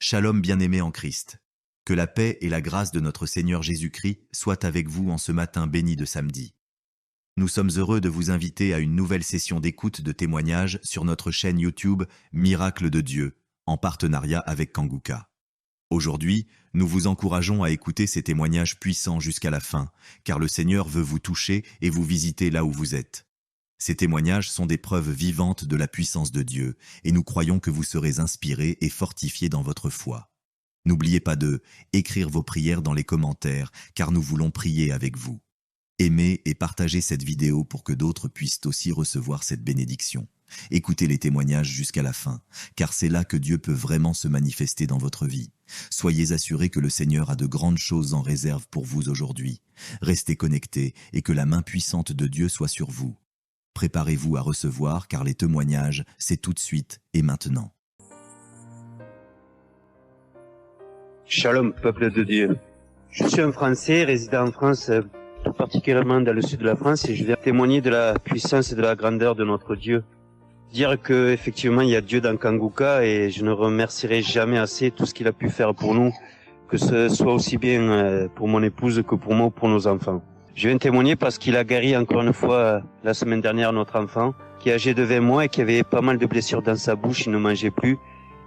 Shalom bien-aimés en Christ. Que la paix et la grâce de notre Seigneur Jésus-Christ soient avec vous en ce matin béni de samedi. Nous sommes heureux de vous inviter à une nouvelle session d'écoute de témoignages sur notre chaîne YouTube Miracle de Dieu, en partenariat avec Kanguka. Aujourd'hui, nous vous encourageons à écouter ces témoignages puissants jusqu'à la fin, car le Seigneur veut vous toucher et vous visiter là où vous êtes. Ces témoignages sont des preuves vivantes de la puissance de Dieu, et nous croyons que vous serez inspirés et fortifiés dans votre foi. N'oubliez pas de écrire vos prières dans les commentaires, car nous voulons prier avec vous. Aimez et partagez cette vidéo pour que d'autres puissent aussi recevoir cette bénédiction. Écoutez les témoignages jusqu'à la fin, car c'est là que Dieu peut vraiment se manifester dans votre vie. Soyez assurés que le Seigneur a de grandes choses en réserve pour vous aujourd'hui. Restez connectés et que la main puissante de Dieu soit sur vous. Préparez-vous à recevoir, car les témoignages, c'est tout de suite et maintenant. Shalom, peuple de Dieu. Je suis un Français résidant en France, tout particulièrement dans le sud de la France, et je viens témoigner de la puissance et de la grandeur de notre Dieu. Dire que effectivement il y a Dieu dans Kanguka, et je ne remercierai jamais assez tout ce qu'il a pu faire pour nous, que ce soit aussi bien pour mon épouse que pour moi ou pour nos enfants. Je viens témoigner parce qu'il a guéri encore une fois la semaine dernière notre enfant, qui est âgé de 20 mois et qui avait pas mal de blessures dans sa bouche, il ne mangeait plus.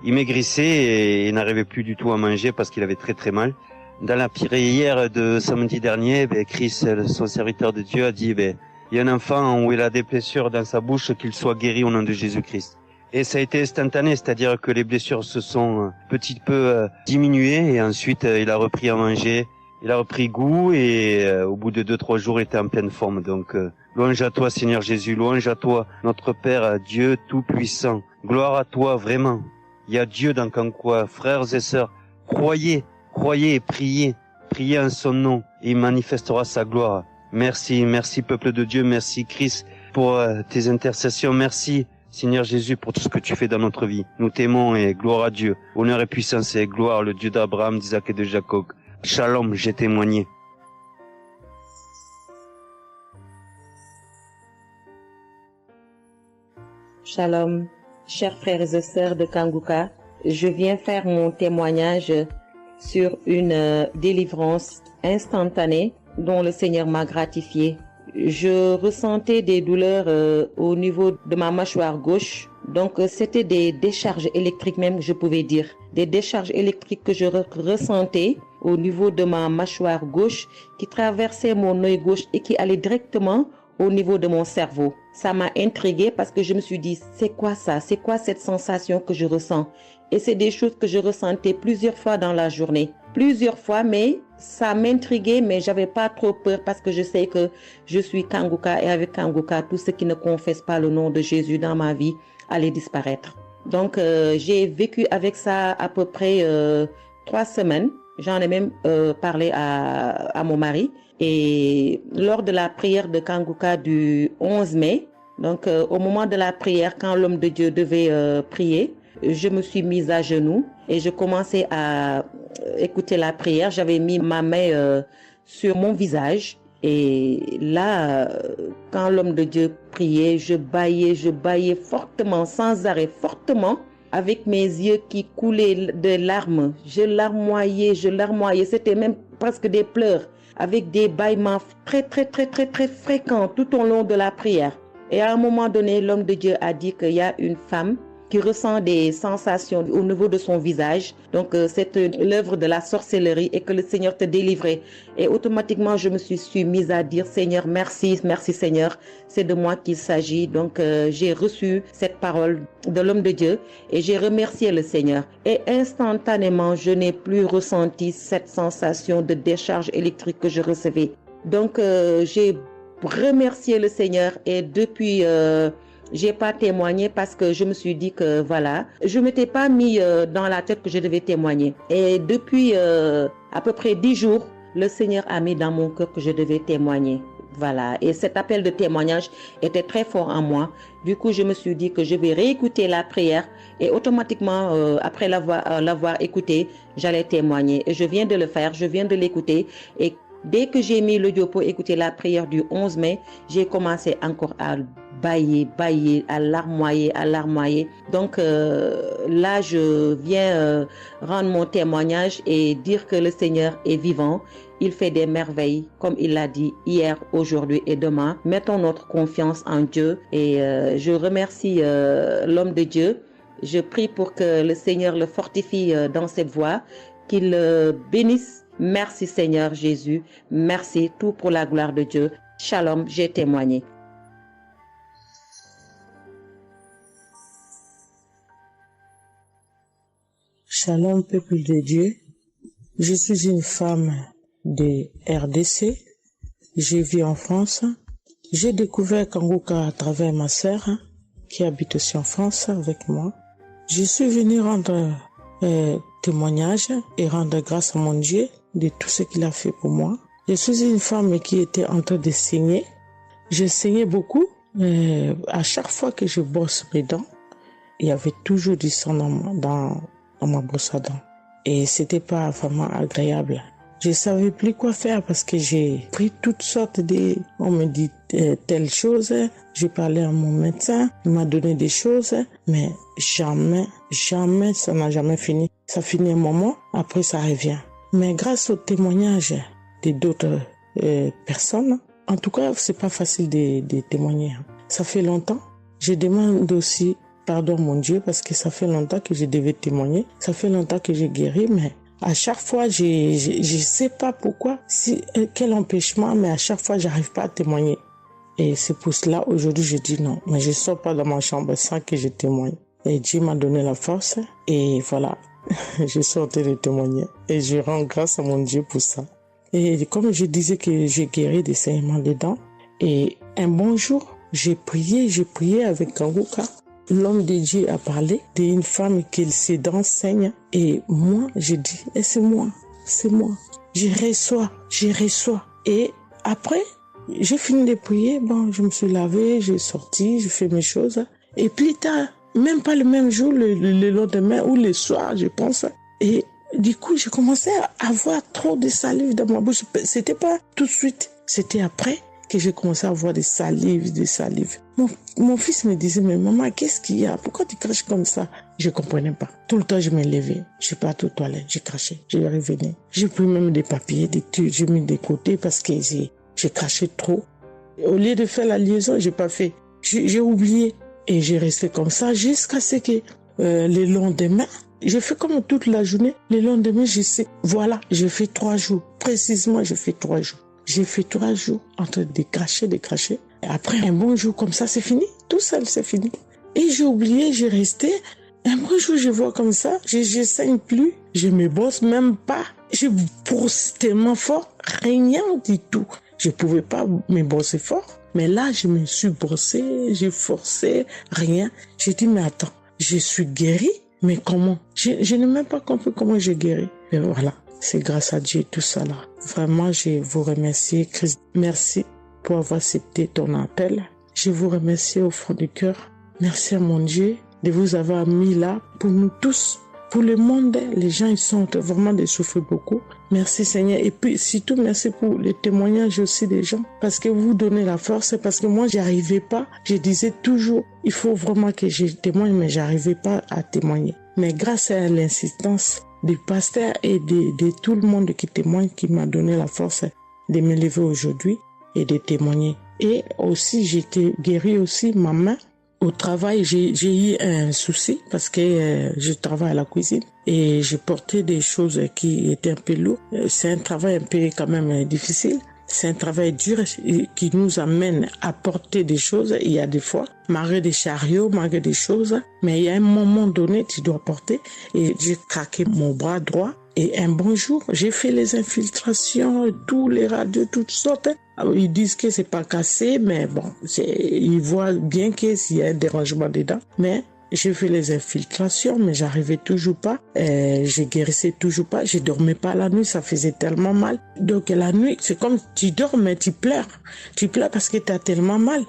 Il maigrissait et n'arrivait plus du tout à manger parce qu'il avait très très mal. Dans la prière de samedi dernier, Chris, son serviteur de Dieu, a dit il y a un enfant où il a des blessures dans sa bouche, qu'il soit guéri au nom de Jésus-Christ. Et ça a été instantané, c'est-à-dire que les blessures se sont petit peu diminuées et ensuite il a repris à manger. Il a repris goût et au bout de 2-3 jours, il était en pleine forme. Donc, louange à toi, Seigneur Jésus, louange à toi, notre Père, Dieu Tout-Puissant. Gloire à toi, vraiment. Il y a Dieu dans Kanguka, frères et sœurs. Croyez et priez en son nom et il manifestera sa gloire. Merci, merci peuple de Dieu, merci Christ pour tes intercessions. Merci, Seigneur Jésus, pour tout ce que tu fais dans notre vie. Nous t'aimons et gloire à Dieu. Honneur et puissance et gloire, le Dieu d'Abraham, d'Isaac et de Jacob. Shalom, j'ai témoigné. Shalom, chers frères et sœurs de Kanguka. Je viens faire mon témoignage sur une délivrance instantanée dont le Seigneur m'a gratifié. Je ressentais des douleurs au niveau de ma mâchoire gauche. Donc, c'était des décharges électriques même, je pouvais dire. Des décharges électriques que je ressentais au niveau de ma mâchoire gauche qui traversaient mon œil gauche et qui allaient directement au niveau de mon cerveau. Ça m'a intriguée parce que je me suis dit, c'est quoi ça? C'est quoi cette sensation que je ressens? Et c'est des choses que je ressentais plusieurs fois dans la journée. Plusieurs fois, mais ça m'intriguait, mais j'avais pas trop peur parce que je sais que je suis Kanguka et avec Kanguka, tout ce qui ne confesse pas le nom de Jésus dans ma vie allait disparaître. Donc, j'ai vécu avec ça à peu près 3 semaines. J'en ai même parlé à mon mari. Et lors de la prière de Kanguka du 11 mai, donc au moment de la prière, quand l'homme de Dieu devait prier, je me suis mise à genoux et je commençais à écouter la prière. J'avais mis ma main sur mon visage. Et là, quand l'homme de Dieu priait, je bâillais fortement, sans arrêt, fortement, avec mes yeux qui coulaient de larmes. Je larmoyais. C'était même presque des pleurs, avec des bâillements très fréquents tout au long de la prière. Et à un moment donné, l'homme de Dieu a dit qu'il y a une femme qui ressent des sensations au niveau de son visage. Donc, c'est l'œuvre de la sorcellerie et que le Seigneur te délivrait. Et automatiquement, je me suis mise à dire, Seigneur, merci Seigneur, c'est de moi qu'il s'agit. Donc, j'ai reçu cette parole de l'homme de Dieu et j'ai remercié le Seigneur. Et instantanément, je n'ai plus ressenti cette sensation de décharge électrique que je recevais. Donc, j'ai remercié le Seigneur et depuis... j'ai pas témoigné parce que je me suis dit que voilà, je m'étais pas mis dans la tête que je devais témoigner. Et depuis à peu près 10 jours, le Seigneur a mis dans mon cœur que je devais témoigner. Voilà. Et cet appel de témoignage était très fort en moi. Du coup, je me suis dit que je vais réécouter la prière et automatiquement, après l'avoir écouté, j'allais témoigner. Et je viens de le faire, je viens de l'écouter et dès que j'ai mis l'audio pour écouter la prière du 11 mai, j'ai commencé encore à bâiller, à larmoyer. Donc là, je viens rendre mon témoignage et dire que le Seigneur est vivant. Il fait des merveilles, comme il l'a dit hier, aujourd'hui et demain. Mettons notre confiance en Dieu et je remercie l'homme de Dieu. Je prie pour que le Seigneur le fortifie dans cette voie, qu'il le bénisse. Merci Seigneur Jésus. Merci, tout pour la gloire de Dieu. Shalom, j'ai témoigné. Shalom, peuple de Dieu. Je suis une femme de RDC. Je vis en France. J'ai découvert Kanguka à travers ma sœur qui habite aussi en France avec moi. Je suis venue rendre témoignage et rendre grâce à mon Dieu de tout ce qu'il a fait pour moi. Je suis une femme qui était en train de saigner. Je saignais beaucoup. À chaque fois que je brosse mes dents, il y avait toujours du sang dans ma brosse à dents. Et c'était pas vraiment agréable. Je savais plus quoi faire parce que j'ai pris toutes sortes on me dit telle chose. J'ai parlé à mon médecin, il m'a donné des choses, mais jamais, ça n'a jamais fini. Ça finit un moment, après ça revient. Mais grâce au témoignage de d'autres personnes, en tout cas, c'est pas facile de témoigner. Ça fait longtemps. Je demande aussi pardon mon Dieu parce que ça fait longtemps que je devais témoigner. Ça fait longtemps que j'ai guéri, mais à chaque fois, je sais pas pourquoi, quel empêchement, mais à chaque fois, j'arrive pas à témoigner. Et c'est pour cela, aujourd'hui, je dis non, mais je sors pas dans ma chambre sans que je témoigne. Et Dieu m'a donné la force, et voilà, je sortais de témoigner. Et je rends grâce à mon Dieu pour ça. Et comme je disais que j'ai guéri des saignements des dents, et un bon jour, j'ai prié avec Kanguka. L'homme de Dieu a parlé d'une femme qui ses dents saignent. Et moi, j'ai dit, c'est moi. Je reçois. Et après, j'ai fini de prier. Bon, je me suis lavé, j'ai sorti, j'ai fait mes choses. Et plus tard, même pas le même jour, le lendemain ou le soir, je pense. Et du coup, j'ai commencé à avoir trop de salive dans ma bouche. C'était pas tout de suite, c'était après que j'ai commencé à avoir des salives. Mon fils me disait, mais maman, qu'est-ce qu'il y a? Pourquoi tu craches comme ça? Je comprenais pas. Tout le temps, je me levais. Je suis partie aux toilettes, j'ai craché, je revenais. J'ai pris même des papiers, des trucs, j'ai mis de côté parce que j'ai craché trop. Au lieu de faire la liaison, j'ai pas fait. J'ai oublié. Et j'ai resté comme ça jusqu'à ce que le lendemain, j'ai fait comme toute la journée. Le lendemain, je sais, voilà, j'ai fait 3 jours. Précisément, j'ai fait 3 jours. J'ai fait 3 jours en train de cracher. Et après, un bon jour comme ça, c'est fini. Tout seul, c'est fini. Et j'ai oublié, j'ai resté. Un bon jour, je vois comme ça. Je saigne plus. Je me brosse même pas. Je brosse tellement fort. Rien du tout. Je pouvais pas me brosser fort. Mais là, je me suis brossé. J'ai forcé. Rien. J'ai dit, mais attends, je suis guérie. Mais comment? Je n'ai même pas compris comment j'ai guéri. Et voilà. C'est grâce à Dieu tout ça là. Vraiment, je vous remercie, Christ. Merci pour avoir accepté ton appel. Je vous remercie au fond du cœur. Merci à mon Dieu de vous avoir mis là pour nous tous. Pour le monde, les gens, ils sont vraiment de souffrir beaucoup. Merci Seigneur. Et puis, surtout, merci pour les témoignages aussi des gens. Parce que vous donnez la force. Parce que moi, j'y arrivais pas. Je disais toujours, il faut vraiment que je témoigne, mais j'arrivais pas à témoigner. Mais grâce à l'insistance du pasteur et de tout le monde qui témoigne, qui m'a donné la force de me lever aujourd'hui et de témoigner. Et aussi, j'ai été guérie aussi, ma main. Au travail, j'ai eu un souci parce que je travaille à la cuisine et j'ai porté des choses qui étaient un peu lourdes. C'est un travail un peu quand même difficile. C'est un travail dur qui nous amène à porter des choses. Il y a des fois, malgré des chariots, malgré des choses, mais il y a un moment donné, tu dois porter. Et j'ai craqué mon bras droit. Et un bon jour, j'ai fait les infiltrations, tous les radios, toutes sortes. Alors, ils disent que c'est pas cassé, mais bon, ils voient bien qu'il y a un dérangement dedans. Mais j'ai fait les infiltrations, mais j'arrivais toujours pas. Je guérissais toujours pas. Je dormais pas la nuit, ça faisait tellement mal. Donc la nuit, c'est comme tu dors, mais tu pleures. Tu pleures parce que tu as tellement mal.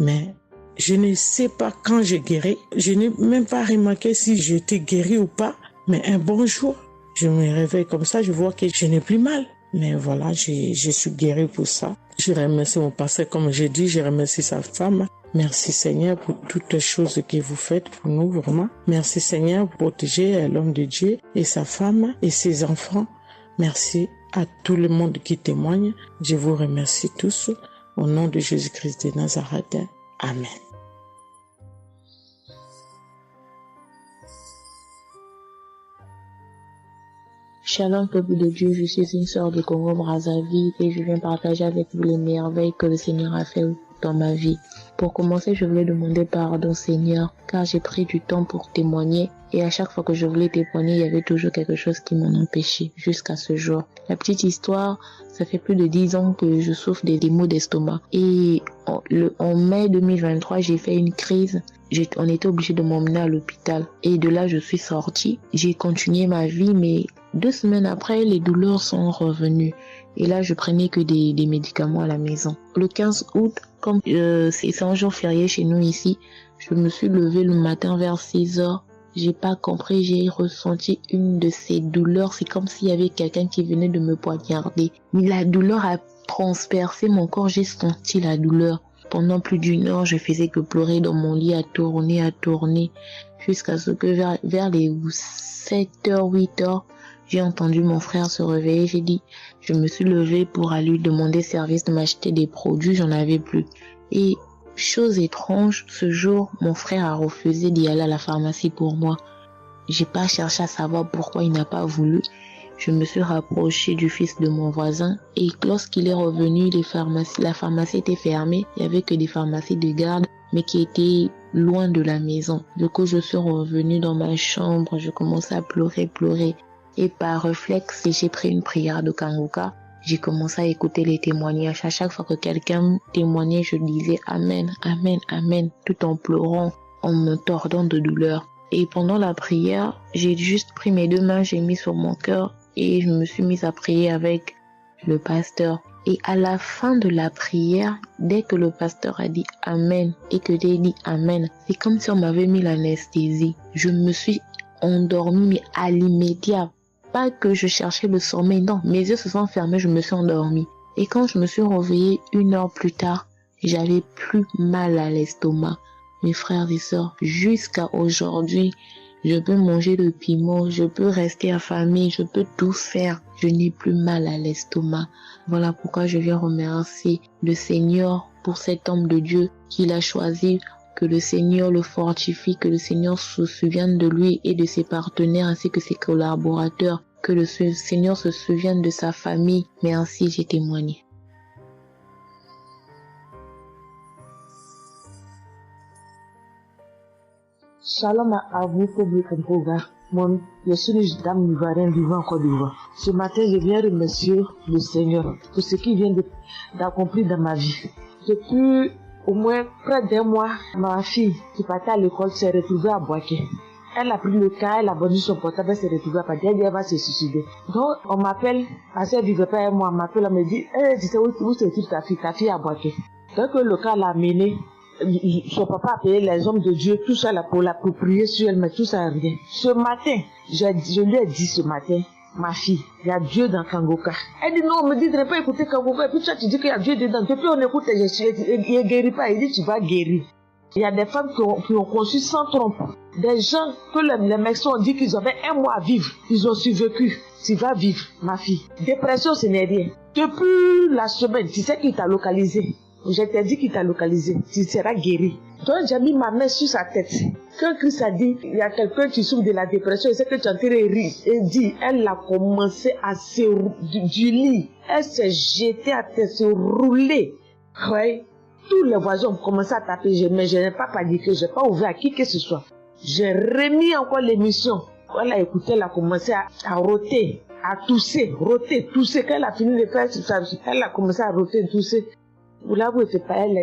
Mais je ne sais pas quand j'ai guéri. Je n'ai même pas remarqué si j'étais guéri ou pas. Mais un bon jour, je me réveille comme ça, je vois que je n'ai plus mal. Mais voilà, je suis guéri pour ça. Je remercie mon pasteur, comme j'ai dit, je remercie sa femme. Merci Seigneur pour toutes les choses que vous faites pour nous, vraiment. Merci Seigneur pour protéger l'homme de Dieu et sa femme et ses enfants. Merci à tout le monde qui témoigne. Je vous remercie tous. Au nom de Jésus-Christ de Nazareth. Amen. Shalom, peuple de Dieu, je suis une sœur de Congo-Brazzaville et je viens partager avec vous les merveilles que le Seigneur a fait dans ma vie. Pour commencer, je voulais demander pardon, Seigneur, car j'ai pris du temps pour témoigner et à chaque fois que je voulais témoigner, il y avait toujours quelque chose qui m'en empêchait jusqu'à ce jour. La petite histoire, ça fait plus de 10 ans que je souffre des maux d'estomac et en mai 2023, j'ai fait une crise. On était obligé de m'emmener à l'hôpital et de là, je suis sortie. J'ai continué ma vie, mais 2 semaines après, les douleurs sont revenues. Et là, je prenais que des médicaments à la maison. Le 15 août, comme c'est un jour férié chez nous ici, je me suis levée le matin vers 6 heures. J'ai pas compris, j'ai ressenti une de ces douleurs. C'est comme s'il y avait quelqu'un qui venait de me poignarder. Mais la douleur a transpercé mon corps, j'ai senti la douleur. Pendant plus d'1 heure, je faisais que pleurer dans mon lit, à tourner, jusqu'à ce que vers les 7h, 8h, j'ai entendu mon frère se réveiller. Je me suis levée pour aller lui demander service de m'acheter des produits, j'en avais plus. Et chose étrange, ce jour, mon frère a refusé d'y aller à la pharmacie pour moi. J'ai pas cherché à savoir pourquoi il n'a pas voulu. Je me suis rapprochée du fils de mon voisin et lorsqu'il est revenu, la pharmacie était fermée. Il y avait que des pharmacies de garde, mais qui étaient loin de la maison. Du coup, je suis revenue dans ma chambre, je commençais à pleurer. Et par réflexe, j'ai pris une prière de Kanguka. J'ai commencé à écouter les témoignages. À chaque fois que quelqu'un témoignait, je disais Amen, Amen, Amen, tout en pleurant, en me tordant de douleur. Et pendant la prière, j'ai juste pris mes 2 mains, j'ai mis sur mon cœur et je me suis mise à prier avec le pasteur. Et à la fin de la prière, dès que le pasteur a dit Amen et que j'ai dit Amen, c'est comme si on m'avait mis l'anesthésie. Je me suis endormie, mais à l'immédiat. Pas que je cherchais le sommeil, non, mes yeux se sont fermés, je me suis endormie. Et quand je me suis réveillée 1 heure plus tard, j'avais plus mal à l'estomac. Mes frères et sœurs, jusqu'à aujourd'hui, je peux manger le piment, je peux rester affamée, je peux tout faire. Je n'ai plus mal à l'estomac. Voilà pourquoi je viens remercier le Seigneur pour cet homme de Dieu qu'il a choisi. Que le Seigneur le fortifie, que le Seigneur se souvienne de lui et de ses partenaires ainsi que ses collaborateurs. Que le Seigneur se souvienne de sa famille. Merci, j'ai témoigné. Shalom à vous, public en programme. Moi, je suis une dame ivoirienne vivant en Côte d'Ivoire. Ce matin, je viens remercier le Seigneur pour ce qu'il vient d'accomplir dans ma vie. Depuis au moins près d'1 mois, ma fille qui partait à l'école s'est retrouvée à Boaké. Elle a pris le cas, elle a vendu son portable, elle s'est retrouvée à Paris, elle va se suicider. Donc, on m'appelle, parce qu'elle vivait pas avec moi, on m'appelle, on me dit, tu sais où se trouve ta fille à Boaké. Donc, le cas l'a amenée. Son papa a payé les hommes de Dieu, tout ça là, pour prier sur elle, mais tout ça rien. Ce matin, je lui ai dit ce matin, ma fille, il y a Dieu dans Kanguka. Elle dit non, on me dit de ne pas écouter Kanguka, et puis toi tu dis qu'il y a Dieu dedans. Depuis on écoute, il ne guérit pas, il dit tu vas guérir. Il y a des femmes qui ont conçu sans trompe. Des gens que les médecins ont dit qu'ils avaient 1 mois à vivre, ils ont survécu. Tu vas vivre, ma fille. Dépression, ce n'est rien. Depuis la semaine, tu sais qu'il t'a localisé. Je t'ai dit qu'il t'a localisé, tu seras guéri. Donc j'ai mis ma main sur sa tête. Quand Christ a dit, il y a quelqu'un qui souffre de la dépression, il sait que tu es en train de rire. Et dit, elle a commencé à se du lit. Elle s'est jetée à terre, se rouler. Oui. Tous les voisins ont commencé à taper, mais je n'ai pas paniqué, je n'ai pas ouvert à qui que ce soit. J'ai remis encore l'émission. Elle a écouté, elle a commencé à roter, à tousser. Quand elle a fini de faire ça, elle a commencé à roter, tousser. Vous là, vous n'êtes pas elle,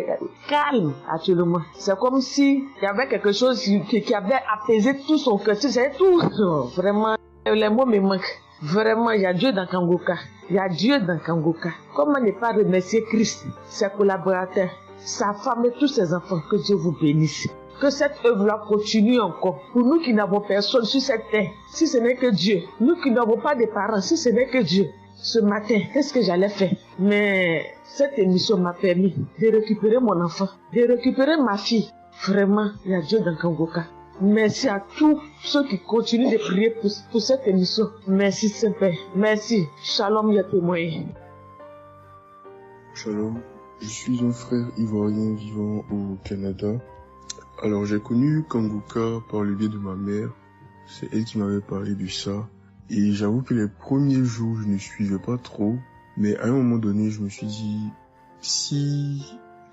calme actuellement. C'est comme si il y avait quelque chose qui avait apaisé tout son cœur. C'est tout. Non, vraiment, les mots me manquent. Vraiment, il y a Dieu dans Kanguka. Il y a Dieu dans Kanguka. Comment ne pas remercier Christ, ses collaborateurs, sa femme et tous ses enfants. Que Dieu vous bénisse. Que cette œuvre-là continue encore. Pour nous qui n'avons personne sur cette terre, si ce n'est que Dieu. Nous qui n'avons pas de parents, si ce n'est que Dieu. ce matin, qu'est-ce que j'allais faire? Mais cette émission m'a permis de récupérer mon enfant, de récupérer ma fille. Vraiment, il y a Dieu dans Kangoka. Merci à tous ceux qui continuent de prier pour cette émission. Merci Saint-Père. Merci. Shalom, il y a témoin. Shalom, je suis un frère ivoirien vivant au Canada. Alors j'ai connu Kangoka par le biais de ma mère. C'est elle qui m'avait parlé de ça. Et j'avoue que les premiers jours, je ne suivais pas trop. Mais à un moment donné, je me suis dit, si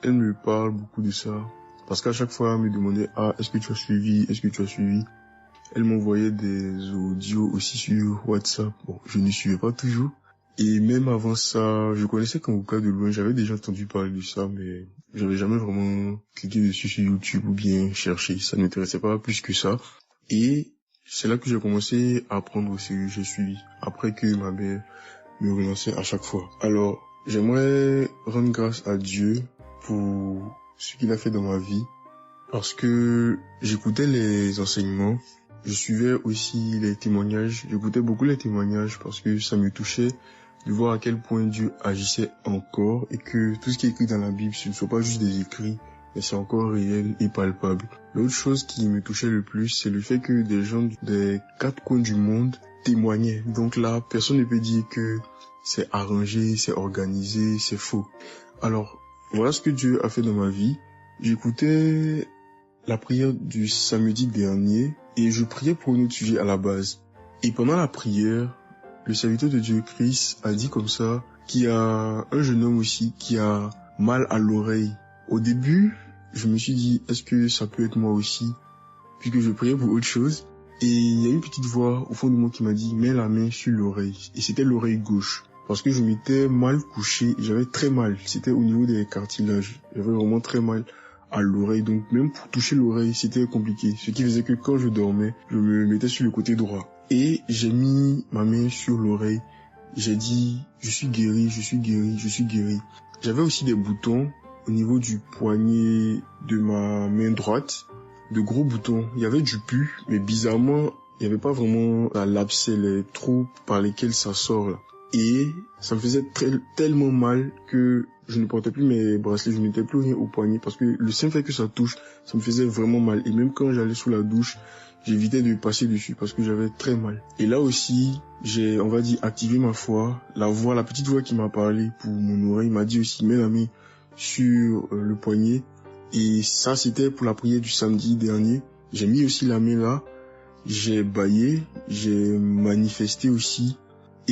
elle me parle beaucoup de ça, parce qu'à chaque fois, elle me demandait, est-ce que tu as suivi? Est-ce que tu as suivi? Elle m'envoyait des audios aussi sur WhatsApp. Bon, je ne suivais pas toujours. Et même avant ça, je connaissais Kangoka de loin. J'avais déjà entendu parler de ça, mais j'avais jamais vraiment cliqué dessus sur YouTube ou bien cherché. Ça ne m'intéressait pas plus que ça. Et c'est là que j'ai commencé à apprendre aussi. J'ai suivi. Après que ma mère me relançait à chaque fois. Alors, j'aimerais rendre grâce à Dieu pour ce qu'il a fait dans ma vie, parce que j'écoutais les enseignements, je suivais aussi les témoignages, j'écoutais beaucoup les témoignages parce que ça me touchait de voir à quel point Dieu agissait encore et que tout ce qui est écrit dans la Bible, ce ne sont pas juste des écrits, mais c'est encore réel et palpable. L'autre chose qui me touchait le plus, c'est le fait que des gens des 4 coins du monde témoignaient. Donc là, personne ne peut dire que c'est arrangé, c'est organisé, c'est faux. Alors, voilà ce que Dieu a fait dans ma vie. J'écoutais la prière du samedi dernier et je priais pour un autre sujet à la base. Et pendant la prière, le serviteur de Dieu, Chris, a dit comme ça qu'il y a un jeune homme aussi qui a mal à l'oreille. Au début, je me suis dit, est-ce que ça peut être moi aussi? Puisque je priais pour autre chose. Et il y a une petite voix au fond de moi qui m'a dit, mets la main sur l'oreille. Et c'était l'oreille gauche. Parce que je m'étais mal couché, j'avais très mal. C'était au niveau des cartilages. J'avais vraiment très mal à l'oreille. Donc même pour toucher l'oreille, c'était compliqué. Ce qui faisait que quand je dormais, je me mettais sur le côté droit. Et j'ai mis ma main sur l'oreille. J'ai dit, je suis guéri, je suis guéri, je suis guéri. J'avais aussi des boutons au niveau du poignet de ma main droite. De gros boutons. Il y avait du pus, mais bizarrement, il n'y avait pas vraiment l'abcès, les trous par lesquels ça sort là. Et ça me faisait tellement mal que je ne portais plus mes bracelets, je ne mettais plus rien au poignet parce que le simple fait que ça touche, ça me faisait vraiment mal. Et même quand j'allais sous la douche, j'évitais de passer dessus parce que j'avais très mal. Et là aussi, j'ai, on va dire, activé ma foi. La petite voix qui m'a parlé pour mon oreille m'a dit aussi, mets la main sur le poignet. Et ça, c'était pour la prière du samedi dernier. J'ai mis aussi la main là. J'ai bâillé, j'ai manifesté aussi.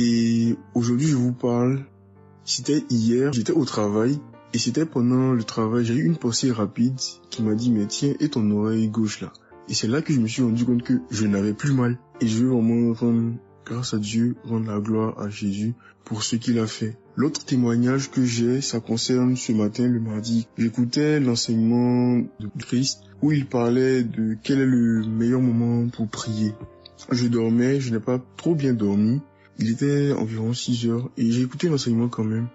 Et aujourd'hui, je vous parle, c'était hier, j'étais au travail, et c'était pendant le travail, j'ai eu une pensée rapide qui m'a dit, mais tiens, et ton oreille gauche là? Et c'est là que je me suis rendu compte que je n'avais plus mal. Et je veux vraiment rendre grâce à Dieu, rendre la gloire à Jésus pour ce qu'il a fait. L'autre témoignage que j'ai, ça concerne ce matin, le mardi. J'écoutais l'enseignement de Christ où il parlait de quel est le meilleur moment pour prier. Je dormais, je n'ai pas trop bien dormi. Il était environ 6 heures et j'ai écouté l'enseignement quand même.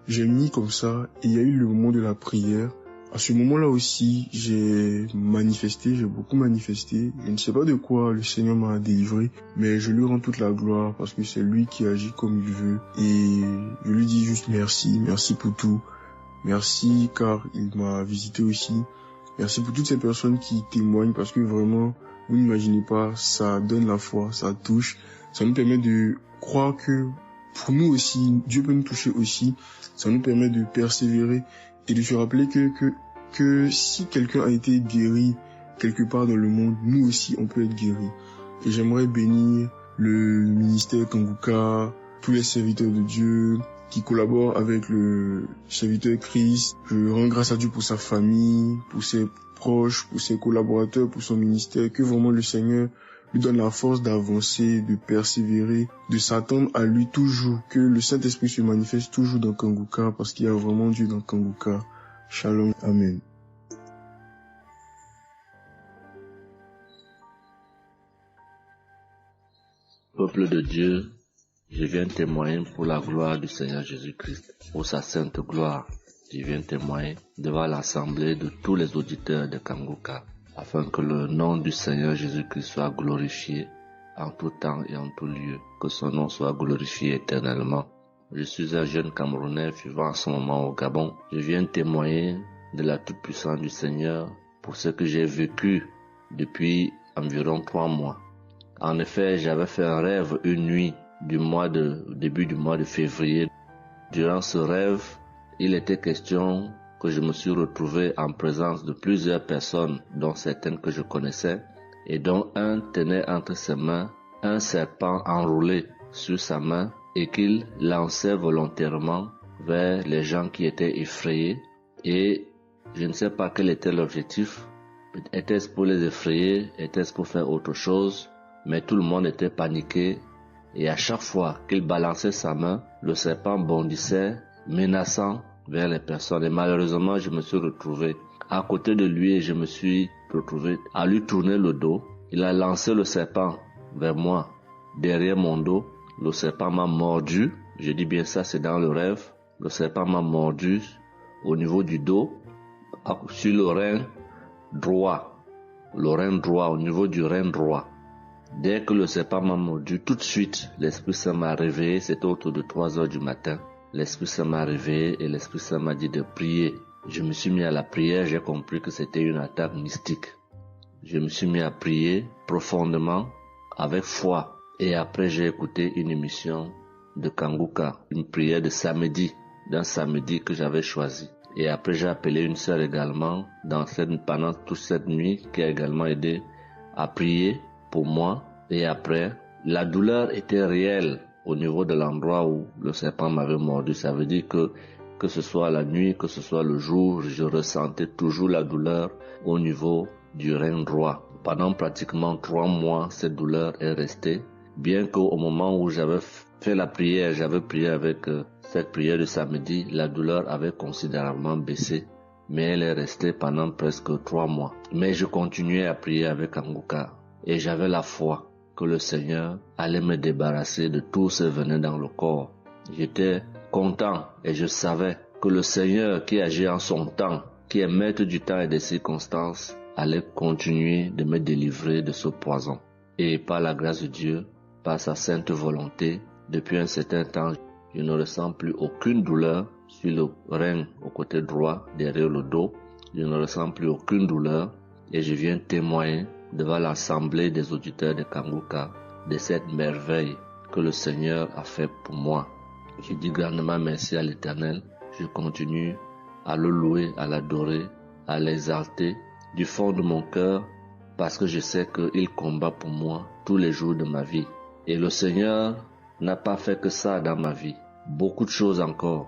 J'ai mis comme ça et il y a eu le moment de la prière. À ce moment-là aussi, j'ai manifesté, j'ai beaucoup manifesté. Je ne sais pas de quoi le Seigneur m'a délivré, mais je lui rends toute la gloire parce que c'est lui qui agit comme il veut. Et je lui dis juste merci, merci pour tout. Merci car il m'a visité aussi. Merci pour toutes ces personnes qui témoignent parce que vraiment, vous n'imaginez pas, ça donne la foi, ça touche. Ça nous permet de croire que pour nous aussi, Dieu peut nous toucher aussi. Ça nous permet de persévérer et de se rappeler que si quelqu'un a été guéri quelque part dans le monde, nous aussi on peut être guéri. Et j'aimerais bénir le ministère Kangoka, tous les serviteurs de Dieu qui collaborent avec le serviteur Christ. Je rends grâce à Dieu pour sa famille, pour ses proches, pour ses collaborateurs, pour son ministère, que vraiment le Seigneur lui donne la force d'avancer, de persévérer, de s'attendre à lui toujours, que le Saint-Esprit se manifeste toujours dans Kangoka, parce qu'il y a vraiment Dieu dans Kangoka. Shalom, Amen. Peuple de Dieu, je viens témoigner pour la gloire du Seigneur Jésus-Christ, pour sa sainte gloire. Je viens témoigner devant l'assemblée de tous les auditeurs de Kangoka, afin que le nom du Seigneur Jésus-Christ soit glorifié en tout temps et en tout lieu, que son nom soit glorifié éternellement. Je suis un jeune Camerounais vivant en ce moment au Gabon. Je viens témoigner de la toute-puissance du Seigneur pour ce que j'ai vécu depuis environ 3 mois. En effet, j'avais fait un rêve une nuit début du mois de février. Durant ce rêve, il était question que je me suis retrouvé en présence de plusieurs personnes, dont certaines que je connaissais, et dont un tenait entre ses mains un serpent enroulé sur sa main et qu'il lançait volontairement vers les gens qui étaient effrayés. Et je ne sais pas quel était l'objectif. Était-ce pour les effrayer? Était-ce pour faire autre chose? Mais tout le monde était paniqué. Et à chaque fois qu'il balançait sa main, le serpent bondissait, menaçant vers les personnes. Et malheureusement, je me suis retrouvé à côté de lui et je me suis retrouvé à lui tourner le dos. Il a lancé le serpent vers moi, derrière mon dos. Le serpent m'a mordu. Je dis bien ça, c'est dans le rêve. Le serpent m'a mordu au niveau du dos, sur le rein droit. Le rein droit, au niveau du rein droit. Dès que le serpent m'a mordu, tout de suite, l'Esprit Saint m'a réveillé. C'était autour de 3 heures du matin. L'Esprit Saint m'a réveillé et l'Esprit Saint m'a dit de prier. Je me suis mis à la prière, j'ai compris que c'était une attaque mystique. Je me suis mis à prier profondément, avec foi. Et après, j'ai écouté une émission de Kanguka, une prière de samedi, d'un samedi que j'avais choisi. Et après, j'ai appelé une sœur également pendant toute cette nuit qui a également aidé à prier pour moi. Et après, la douleur était réelle au niveau de l'endroit où le serpent m'avait mordu. Ça veut dire que ce soit la nuit, que ce soit le jour, je ressentais toujours la douleur au niveau du rein droit. Pendant pratiquement 3 mois, cette douleur est restée. Bien qu'au moment où j'avais fait la prière, j'avais prié avec cette prière de samedi, la douleur avait considérablement baissé. Mais elle est restée pendant presque 3 mois. Mais je continuais à prier avec Kanguka. Et j'avais la foi que le Seigneur allait me débarrasser de tout ce venin dans le corps. J'étais content et je savais que le Seigneur qui agit en son temps, qui est maître du temps et des circonstances, allait continuer de me délivrer de ce poison. Et par la grâce de Dieu, par sa sainte volonté, depuis un certain temps, je ne ressens plus aucune douleur sur le rein au côté droit, derrière le dos. Je ne ressens plus aucune douleur et je viens témoigner devant l'assemblée des auditeurs de Kanguka de cette merveille que le Seigneur a fait pour moi. Je dis grandement merci à l'Éternel. Je continue à le louer, à l'adorer, à l'exalter du fond de mon cœur parce que je sais qu'il combat pour moi tous les jours de ma vie. Et le Seigneur n'a pas fait que ça dans ma vie. Beaucoup de choses encore.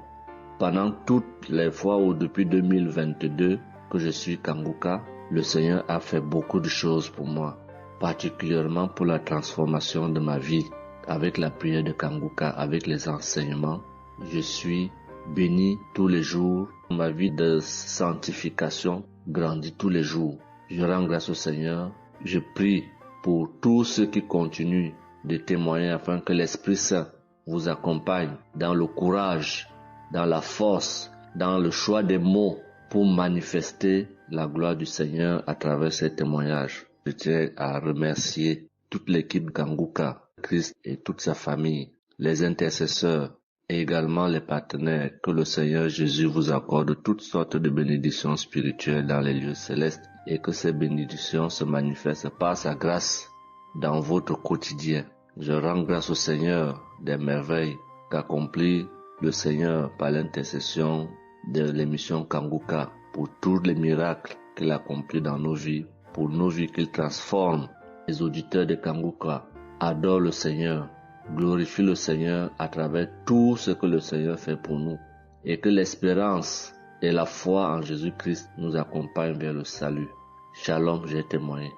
Pendant toutes les fois où depuis 2022 que je suis Kanguka, le Seigneur a fait beaucoup de choses pour moi, particulièrement pour la transformation de ma vie. Avec la prière de Kanguka, avec les enseignements, je suis béni tous les jours. Ma vie de sanctification grandit tous les jours. Je rends grâce au Seigneur. Je prie pour tous ceux qui continuent de témoigner afin que l'Esprit Saint vous accompagne dans le courage, dans la force, dans le choix des mots pour manifester la gloire du Seigneur à travers ces témoignages. Je tiens à remercier toute l'équipe Kanguka, Christ et toute sa famille, les intercesseurs et également les partenaires. Que le Seigneur Jésus vous accorde toutes sortes de bénédictions spirituelles dans les lieux célestes et que ces bénédictions se manifestent par sa grâce dans votre quotidien. Je rends grâce au Seigneur des merveilles qu'accomplit le Seigneur par l'intercession de l'émission Kanguka pour tous les miracles qu'il accomplit dans nos vies, pour nos vies qu'il transforme. Les auditeurs de Kanguka adorent le Seigneur, glorifient le Seigneur à travers tout ce que le Seigneur fait pour nous et que l'espérance et la foi en Jésus-Christ nous accompagnent vers le salut. Shalom, j'ai témoigné.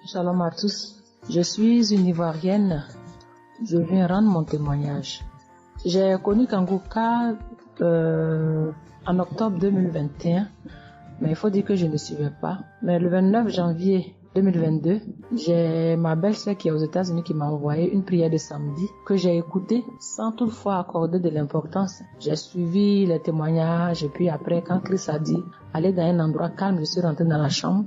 Shalom à tous. Je suis une Ivoirienne. Je viens rendre mon témoignage. J'ai connu Kanguka en octobre 2021, mais il faut dire que je ne suivais pas. Mais le 29 janvier 2022, j'ai ma belle-sœur qui est aux États-Unis qui m'a envoyé une prière de samedi que j'ai écoutée sans toutefois accorder de l'importance. J'ai suivi les témoignages et puis après, quand Christ a dit aller dans un endroit calme, je suis rentrée dans la chambre.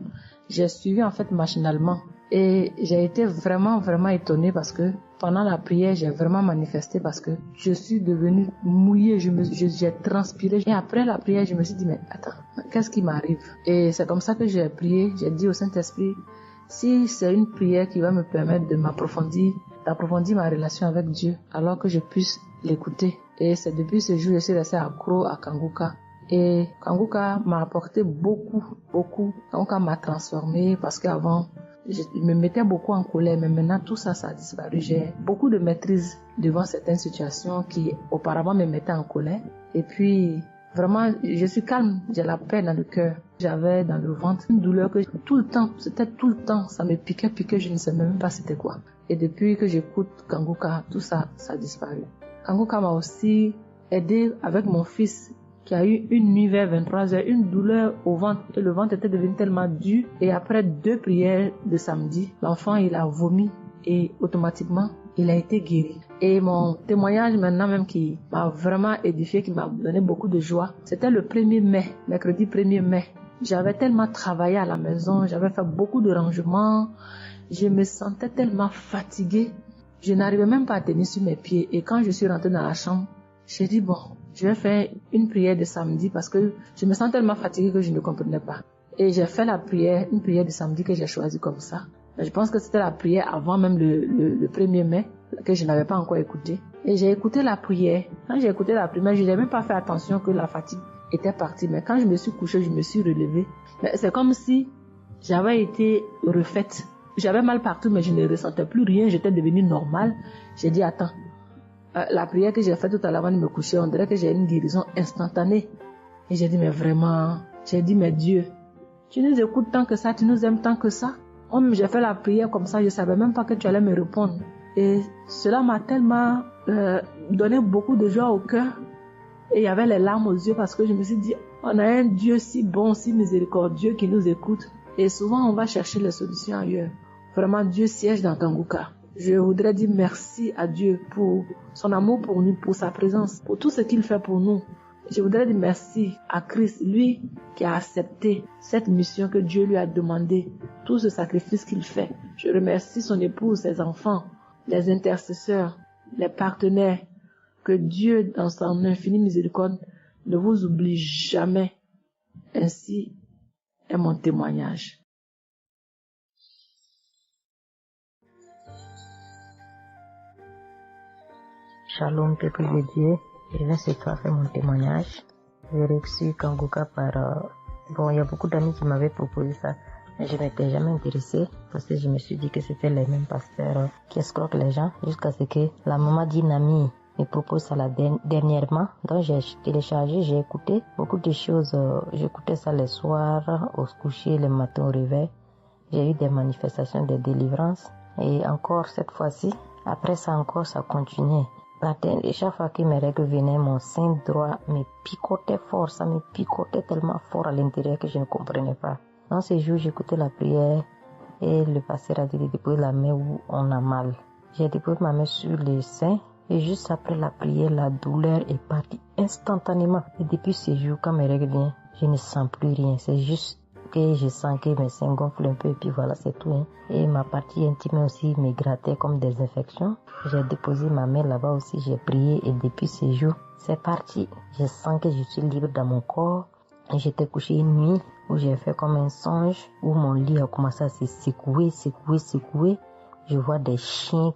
J'ai suivi en fait machinalement Et j'ai été vraiment étonnée parce que pendant la prière, j'ai vraiment manifesté parce que je suis devenue mouillée, j'ai transpiré. Et après la prière, je me suis dit, mais attends, qu'est-ce qui m'arrive? Et c'est comme ça que j'ai prié, j'ai dit au Saint-Esprit, si c'est une prière qui va me permettre d'approfondir ma relation avec Dieu, alors que je puisse l'écouter. Et c'est depuis ce jour que je suis restée accro à Kanguka. Et Kanguka m'a apporté beaucoup. Kanguka m'a transformée parce qu'avant, je me mettais beaucoup en colère, mais maintenant tout ça a disparu. J'ai beaucoup de maîtrise devant certaines situations qui auparavant me mettaient en colère. Et puis, vraiment, je suis calme, j'ai la paix dans le cœur. J'avais dans le ventre une douleur que tout le temps, ça me piquait, je ne sais même pas c'était quoi. Et depuis que j'écoute Kanguka, tout ça a disparu. Kanguka m'a aussi aidé avec mon fils qui a eu une nuit vers 23h, une douleur au ventre, et le ventre était devenu tellement dur. Et après 2 prières de samedi, l'enfant il a vomi et automatiquement il a été guéri. Et mon témoignage maintenant même qui m'a vraiment édifié, qui m'a donné beaucoup de joie, c'était le 1er mai, mercredi 1er mai. J'avais tellement travaillé à la maison, j'avais fait beaucoup de rangements, je me sentais tellement fatiguée, je n'arrivais même pas à tenir sur mes pieds. Et quand je suis rentrée dans la chambre, j'ai dit bon, je vais faire une prière de samedi parce que je me sens tellement fatiguée que je ne comprenais pas. Et j'ai fait une prière de samedi que j'ai choisie comme ça. Mais je pense que c'était la prière avant même le 1er mai, que je n'avais pas encore écouté. Et j'ai écouté la prière. Quand j'ai écouté la prière, je n'ai même pas fait attention que la fatigue était partie. Mais quand je me suis couchée, je me suis relevée. Mais c'est comme si j'avais été refaite. J'avais mal partout, mais je ne ressentais plus rien. J'étais devenue normale. J'ai dit, attends, la prière que j'ai faite tout à l'heure avant de me coucher, on dirait que j'ai une guérison instantanée. Et j'ai dit, mais vraiment, mais Dieu, tu nous écoutes tant que ça, tu nous aimes tant que ça. J'ai fait la prière comme ça, je ne savais même pas que tu allais me répondre. Et cela m'a tellement donné beaucoup de joie au cœur. Et il y avait les larmes aux yeux parce que je me suis dit, on a un Dieu si bon, si miséricordieux qui nous écoute. Et souvent, on va chercher les solutions ailleurs. Vraiment, Dieu siège dans Kanguka. Je voudrais dire merci à Dieu pour son amour pour nous, pour sa présence, pour tout ce qu'il fait pour nous. Je voudrais dire merci à Christ, lui qui a accepté cette mission que Dieu lui a demandé, tout ce sacrifice qu'il fait. Je remercie son épouse, ses enfants, les intercesseurs, les partenaires. Que Dieu, dans son infinie miséricorde, ne vous oublie jamais. Ainsi est mon témoignage. Shalom, peuple de Dieu. Je vais ce soir faire mon témoignage. J'ai reçu Kanguka par... il y a beaucoup d'amis qui m'avaient proposé ça. Mais je n'étais jamais intéressée parce que je me suis dit que c'était les mêmes pasteurs qui escroquent les gens jusqu'à ce que la maman d'une amie me propose ça dernièrement. Donc j'ai téléchargé, j'ai écouté beaucoup de choses. J'écoutais ça les soirs, au coucher, le matin au réveil. J'ai eu des manifestations de délivrance. Et encore cette fois-ci, après ça encore, ça continuait. Et chaque fois que mes règles venaient, mon sein droit me picotait fort. Ça me picotait tellement fort à l'intérieur que je ne comprenais pas. Dans ces jours, j'écoutais la prière et le pasteur a dit de déposer la main où on a mal. J'ai déposé ma main sur le sein et juste après la prière, la douleur est partie instantanément. Et depuis ces jours, quand mes règles viennent, je ne sens plus rien. C'est juste que je sens que mes seins gonflent un peu et puis voilà, c'est tout. Hein. Et ma partie intime aussi me grattait comme des infections. J'ai déposé ma main là-bas aussi, j'ai prié et depuis ces jours, c'est parti. Je sens que je suis libre dans mon corps. Et j'étais couché une nuit où j'ai fait comme un songe, où mon lit a commencé à se secouer. Je vois un chien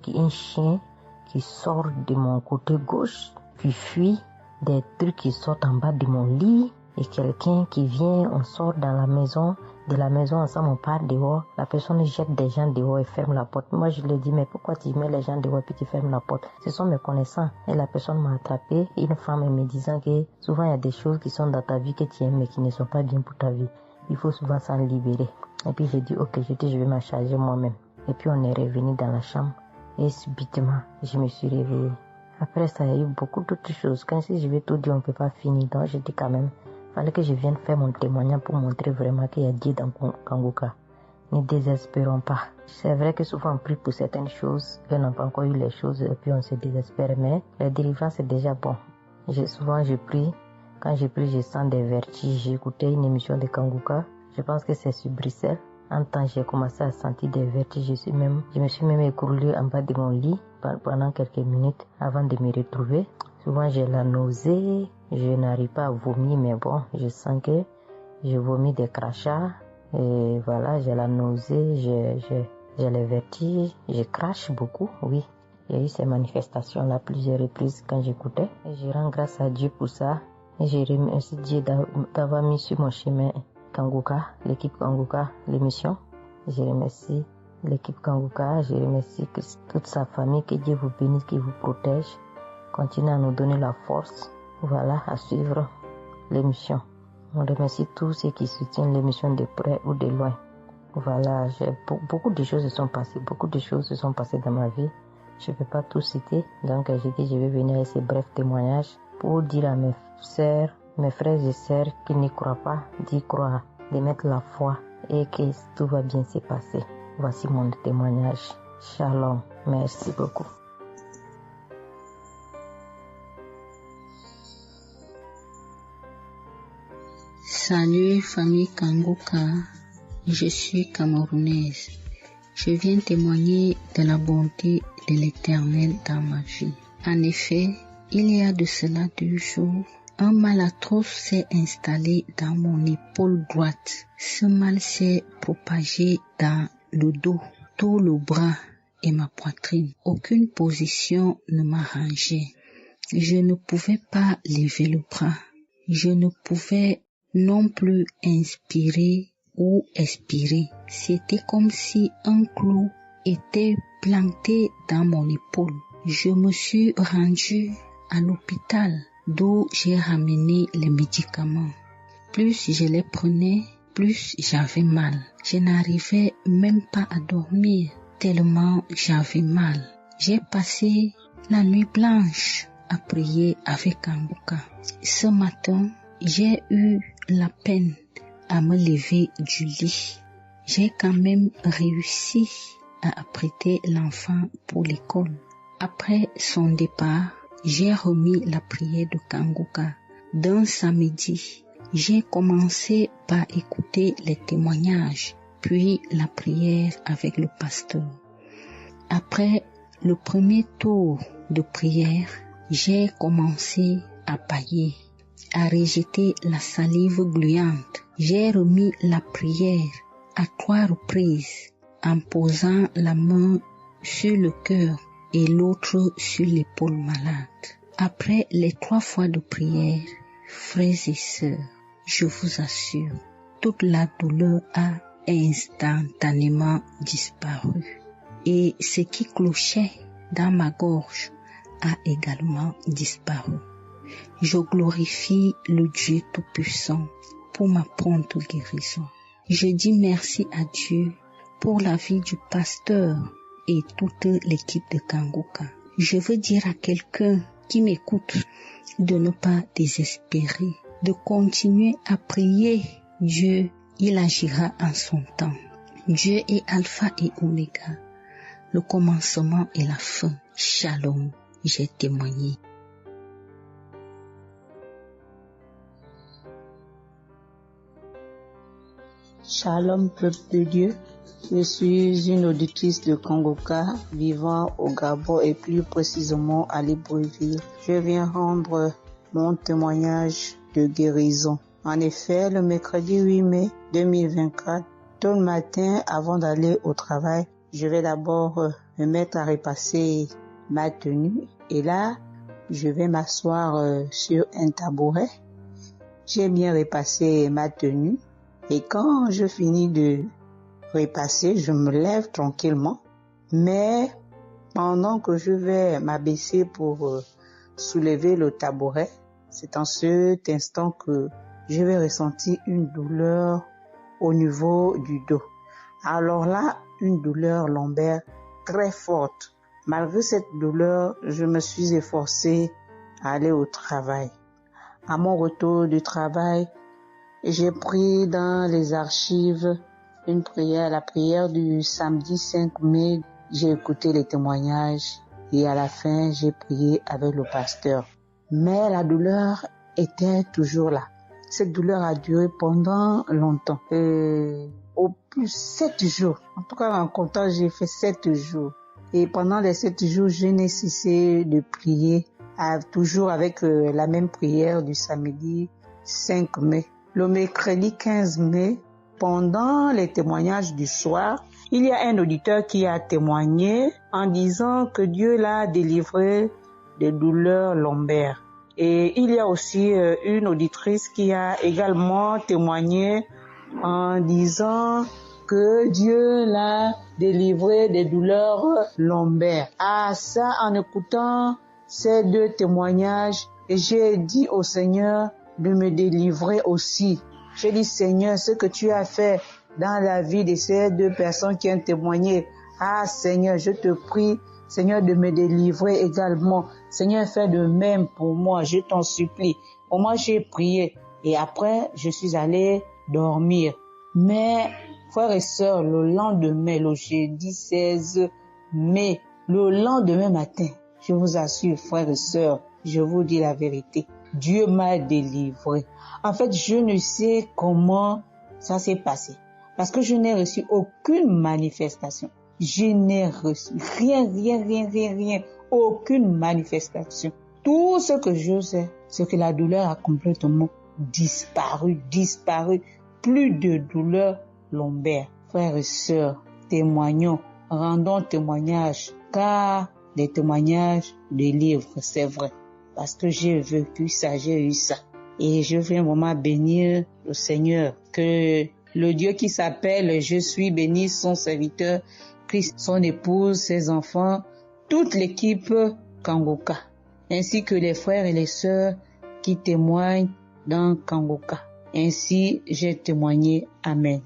qui sort de mon côté gauche, qui fuit, des trucs qui sortent en bas de mon lit. Et quelqu'un qui vient, on sort dans la maison, de la maison ensemble, on part dehors. La personne jette des gens dehors et ferme la porte. Moi, je lui dis, mais pourquoi tu mets les gens dehors et puis tu fermes la porte? Ce sont mes connaissants. Et la personne m'a attrapé. Une femme me disant que souvent il y a des choses qui sont dans ta vie que tu aimes mais qui ne sont pas bien pour ta vie. Il faut souvent s'en libérer. Et puis j'ai dit, ok, je vais m'en charger moi-même. Et puis on est revenu dans la chambre. Et subitement, je me suis réveillée. Après ça, il y a eu beaucoup d'autres choses. Quand si je vais tout dire, on ne peut pas finir. Donc j'ai dit quand même, fallait que je vienne faire mon témoignage pour montrer vraiment qu'il y a Dieu dans Kanguka. Ne désespérons pas. C'est vrai que souvent on prie pour certaines choses, on n'a pas encore eu les choses et puis on se désespère, mais la délivrance est déjà bon. Souvent je prie, quand je prie je sens des vertiges. J'ai écouté une émission de Kanguka, je pense que c'est sur Bruxelles, En temps, j'ai commencé à sentir des vertiges. Je me suis même écroulée en bas de mon lit pendant quelques minutes avant de me retrouver. Souvent, j'ai la nausée. Je n'arrive pas à vomir, mais bon, je sens que je vomis des crachats. Et voilà, j'ai la nausée, j'ai les vertiges, je crache beaucoup, oui. Il y a eu ces manifestations-là plusieurs reprises quand j'écoutais. Et je rends grâce à Dieu pour ça. Et je remercie Dieu d'avoir mis sur mon chemin Kanguka, l'équipe Kanguka, l'émission. Je remercie l'équipe Kanguka, je remercie toute sa famille, que Dieu vous bénisse, qu'il vous protège. Continuez à nous donner la force, voilà, à suivre l'émission. On remercie tous ceux qui soutiennent l'émission de près ou de loin. Voilà, beaucoup de choses se sont passées dans ma vie. Je ne peux pas tout citer, donc j'ai dit je vais venir avec ces brefs témoignages pour dire à mes sœurs, mes frères et sœurs qui n'y croient pas, d'y croire, de mettre la foi et que tout va bien se passer. Voici mon témoignage. Shalom, merci beaucoup. Salut famille Kanguka, je suis camerounaise. Je viens témoigner de la bonté de l'Éternel dans ma vie. En effet, il y a de cela 2 jours, un mal atroce s'est installé dans mon épaule droite. Ce mal s'est propagé dans le dos, tout le bras et ma poitrine. Aucune position ne m'arrangeait. Je ne pouvais pas lever le bras. Je ne pouvais non plus inspirer ou expirer. C'était comme si un clou était planté dans mon épaule. Je me suis rendue à l'hôpital d'où j'ai ramené les médicaments. Plus je les prenais, plus j'avais mal. Je n'arrivais même pas à dormir tellement j'avais mal. J'ai passé la nuit blanche à prier avec Kanguka. Ce matin, j'ai eu la peine à me lever du lit. J'ai quand même réussi à apprêter l'enfant pour l'école. Après son départ, j'ai remis la prière de Kanguka. D'un samedi, j'ai commencé par écouter les témoignages, puis la prière avec le pasteur. Après le premier tour de prière, j'ai commencé à bâiller, à rejeter la salive gluante. J'ai remis la prière à 3 reprises en posant la main sur le cœur et l'autre sur l'épaule malade. Après les 3 fois de prière, frères et sœurs, je vous assure, toute la douleur a instantanément disparu et ce qui clochait dans ma gorge a également disparu. Je glorifie le Dieu Tout-Puissant pour ma prompte guérison. Je dis merci à Dieu pour la vie du pasteur et toute l'équipe de Kanguka. Je veux dire à quelqu'un qui m'écoute de ne pas désespérer, de continuer à prier. Dieu, il agira en son temps. Dieu est Alpha et Oméga, le commencement et la fin. Shalom, j'ai témoigné. Shalom, peuple de Dieu. Je suis une auditrice de Kanguka vivant au Gabon et plus précisément à Libreville. Je viens rendre mon témoignage de guérison. En effet, le mercredi 8 mai 2024, tôt le matin avant d'aller au travail, je vais d'abord me mettre à repasser ma tenue et là, je vais m'asseoir sur un tabouret. J'ai bien repassé ma tenue et quand je finis de repasser, je me lève tranquillement. Mais pendant que je vais m'abaisser pour soulever le tabouret, c'est en cet instant que je vais ressentir une douleur au niveau du dos. Alors là, une douleur lombaire très forte. Malgré cette douleur, je me suis efforcée à aller au travail. À mon retour du travail, j'ai pris dans les archives une prière, la prière du samedi 5 mai. J'ai écouté les témoignages et à la fin, j'ai prié avec le pasteur. Mais la douleur était toujours là. Cette douleur a duré pendant longtemps. Au plus 7 jours. En tout cas, en comptant, j'ai fait 7 jours. Et pendant les 7 jours, je n'ai cessé de prier, toujours avec la même prière du samedi 5 mai. Le mercredi 15 mai, pendant les témoignages du soir, il y a un auditeur qui a témoigné en disant que Dieu l'a délivré des douleurs lombaires. Et il y a aussi une auditrice qui a également témoigné en disant que Dieu l'a délivré des douleurs lombaires. Ah, ça, en écoutant ces 2 témoignages, j'ai dit au Seigneur de me délivrer aussi. J'ai dit, Seigneur, ce que tu as fait dans la vie de ces 2 personnes qui ont témoigné, ah Seigneur, je te prie, Seigneur, de me délivrer également. Seigneur, fais de même pour moi, je t'en supplie. Pour moi, j'ai prié et après, je suis allé dormir. Mais, frères et sœurs, le lendemain, le jeudi 16 mai, le lendemain matin, je vous assure, frères et sœurs, je vous dis la vérité, Dieu m'a délivré. En fait, je ne sais comment ça s'est passé. Parce que je n'ai reçu aucune manifestation. Je n'ai reçu rien, aucune manifestation. Tout ce que je sais, c'est que la douleur a complètement disparu. Plus de douleur lombaire. Frères et sœurs, témoignons, rendons témoignage, car des témoignages délivrent, c'est vrai. Parce que j'ai vécu ça, j'ai eu ça. Et je viens vraiment bénir le Seigneur, que le Dieu qui s'appelle Je suis béni, son serviteur, Christ, son épouse, ses enfants, toute l'équipe Kangoka, ainsi que les frères et les sœurs qui témoignent dans Kangoka. Ainsi, j'ai témoigné. Amen.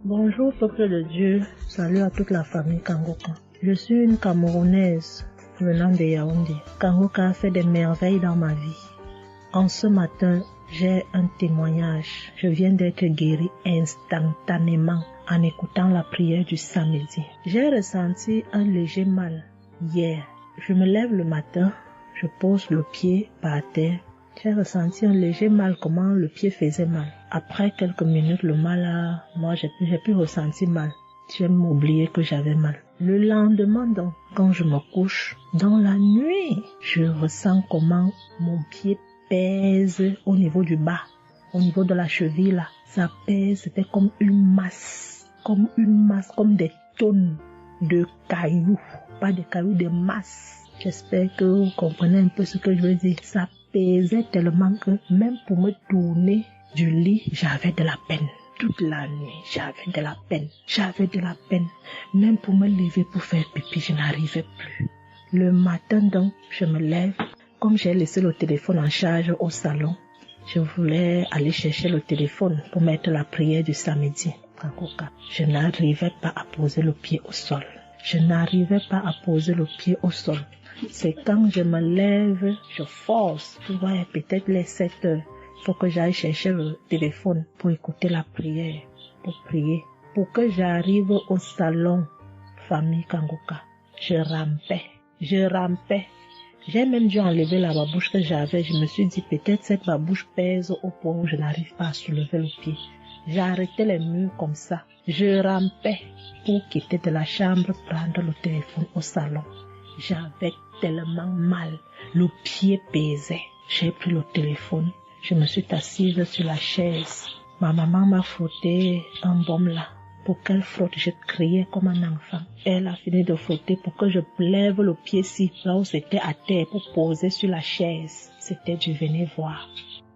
Bonjour peuple de Dieu, salut à toute la famille Kangoka. Je suis une Camerounaise venant de Yaoundé. Kangoka a fait des merveilles dans ma vie. En ce matin, j'ai un témoignage. Je viens d'être guérie instantanément en écoutant la prière du samedi. J'ai ressenti un léger mal hier. Je me lève le matin, je pose le pied par terre. J'ai ressenti un léger mal, comment le pied faisait mal. Après quelques minutes, le mal moi j'ai plus ressenti mal. J'ai oublié que j'avais mal. Le lendemain donc, quand je me couche, dans la nuit, je ressens comment mon pied pèse au niveau du bas, au niveau de la cheville là. Ça pèse, c'était comme une masse, comme des tonnes de cailloux. Pas des cailloux, des masses. J'espère que vous comprenez un peu ce que je veux dire. Ça pesait tellement que même pour me tourner du lit, j'avais de la peine. Toute la nuit, j'avais de la peine. Même pour me lever pour faire pipi, je n'arrivais plus. Le matin donc, je me lève. Comme j'ai laissé le téléphone en charge au salon, je voulais aller chercher le téléphone pour mettre la prière du samedi. Je n'arrivais pas à poser le pied au sol. C'est quand je me lève, je force. Tu vois, peut-être les 7 heures. Faut que j'aille chercher le téléphone pour écouter la prière, pour prier. Pour que j'arrive au salon, famille Kangoka, je rampais. J'ai même dû enlever la babouche que j'avais. Je me suis dit, peut-être cette babouche pèse au point où je n'arrive pas à soulever le pied. J'arrêtais les murs comme ça. Je rampais pour quitter de la chambre, prendre le téléphone au salon. J'avais tellement mal. Le pied pesait. J'ai pris le téléphone. Je me suis assise sur la chaise. Ma maman m'a frotté un baume là. Pour qu'elle frotte, je criais comme un enfant. Elle a fini de frotter pour que je lève le pied-ci, là où c'était à terre, pour poser sur la chaise. C'était du venez voir.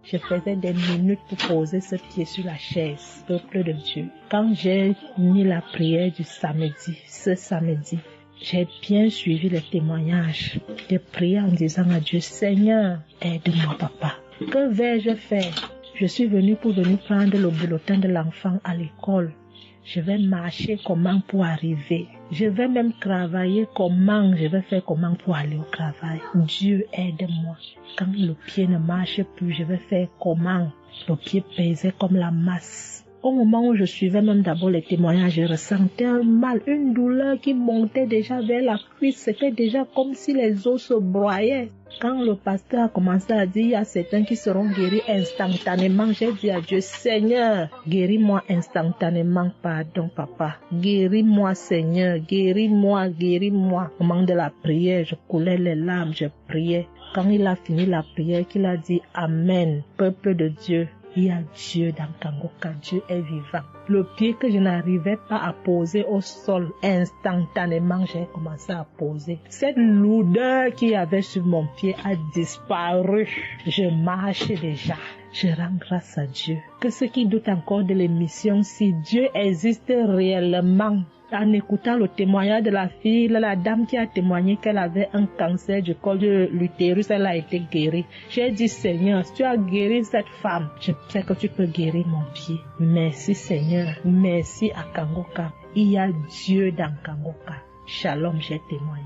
Je faisais des minutes pour poser ce pied sur la chaise, peuple de Dieu. Quand j'ai mis la prière du samedi, ce samedi, j'ai bien suivi les témoignages. J'ai prié en disant à Dieu, Seigneur, aide-moi papa. Que vais-je faire? Je suis venue pour prendre le bulletin de l'enfant à l'école. Je vais marcher comment pour arriver? Je vais même travailler comment? Je vais faire comment pour aller au travail? Dieu aide-moi. Quand le pied ne marche plus, je vais faire comment? Le pied pesait comme la masse. Au moment où je suivais même d'abord les témoignages, je ressentais un mal, une douleur qui montait déjà vers la cuisse. C'était déjà comme si les os se broyaient. Quand le pasteur a commencé à dire, il y a certains qui seront guéris instantanément, j'ai dit à Dieu, Seigneur, guéris-moi instantanément, pardon papa. Guéris-moi Seigneur, guéris-moi, guéris-moi. Au moment de la prière, je coulais les larmes, je priais. Quand il a fini la prière, qu'il a dit Amen, peuple de Dieu, il y a Dieu dans Kangoka, Dieu est vivant. Le pied que je n'arrivais pas à poser au sol, instantanément, j'ai commencé à poser. Cette lourdeur qu'il y avait sur mon pied a disparu. Je marche déjà. Je rends grâce à Dieu. Que ceux qui doutent encore de l'émission, si Dieu existe réellement, en écoutant le témoignage de la fille, la dame qui a témoigné qu'elle avait un cancer du col de l'utérus, elle a été guérie. J'ai dit, Seigneur, si tu as guéri cette femme, je sais que tu peux guérir mon pied. Merci Seigneur, merci à Kangoka. Il y a Dieu dans Kangoka. Shalom, j'ai témoigné.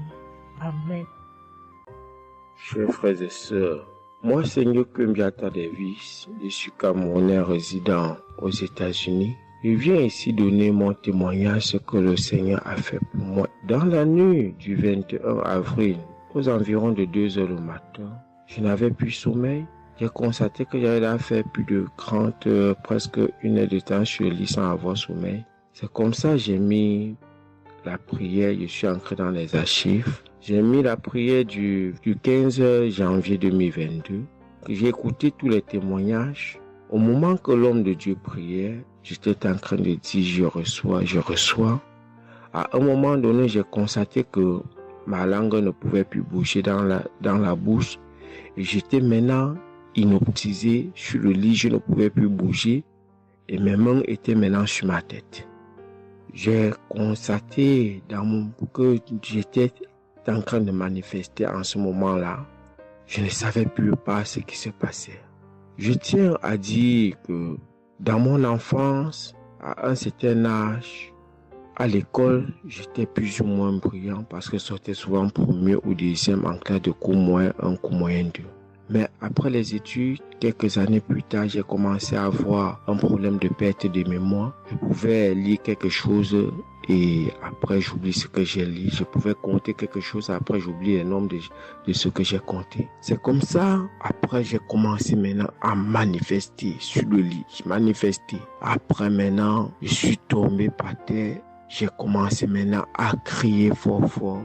Amen. Chers frères et sœurs, moi, Seigneur Kumbiata Davis, je suis Camerounais résident aux États-Unis. Je viens ici donner mon témoignage ce que le Seigneur a fait pour moi. Dans la nuit du 21 avril, aux environs de 2 heures le matin, je n'avais plus sommeil. J'ai constaté que j'avais fait plus de 30 heures, presque 1 heure de temps sur le lit sans avoir sommeil. C'est comme ça que j'ai mis la prière, je suis entré dans les archives. J'ai mis la prière du 15 janvier 2022. J'ai écouté tous les témoignages. Au moment que l'homme de Dieu priait, j'étais en train de dire je reçois. À un moment donné, j'ai constaté que ma langue ne pouvait plus bouger dans la bouche. Et j'étais maintenant inoptisé sur le lit, je ne pouvais plus bouger. Et mes mains étaient maintenant sur ma tête. J'ai constaté que j'étais en train de manifester en ce moment-là. Je ne savais plus pas ce qui se passait. Je tiens à dire que dans mon enfance, à un certain âge, à l'école, j'étais plus ou moins brillant parce que je sortais souvent premier ou deuxième en classe de cours moyen 1, cours moyen 2. Mais après les études, quelques années plus tard, j'ai commencé à avoir un problème de perte de mémoire. Je pouvais lire quelque chose et après j'oublie ce que j'ai lu. Je pouvais compter quelque chose, après j'oublie le nombre de ce que j'ai compté. C'est comme ça, après j'ai commencé maintenant à manifester sur le lit. Je manifestais. Après maintenant, je suis tombé par terre. J'ai commencé maintenant à crier fort fort.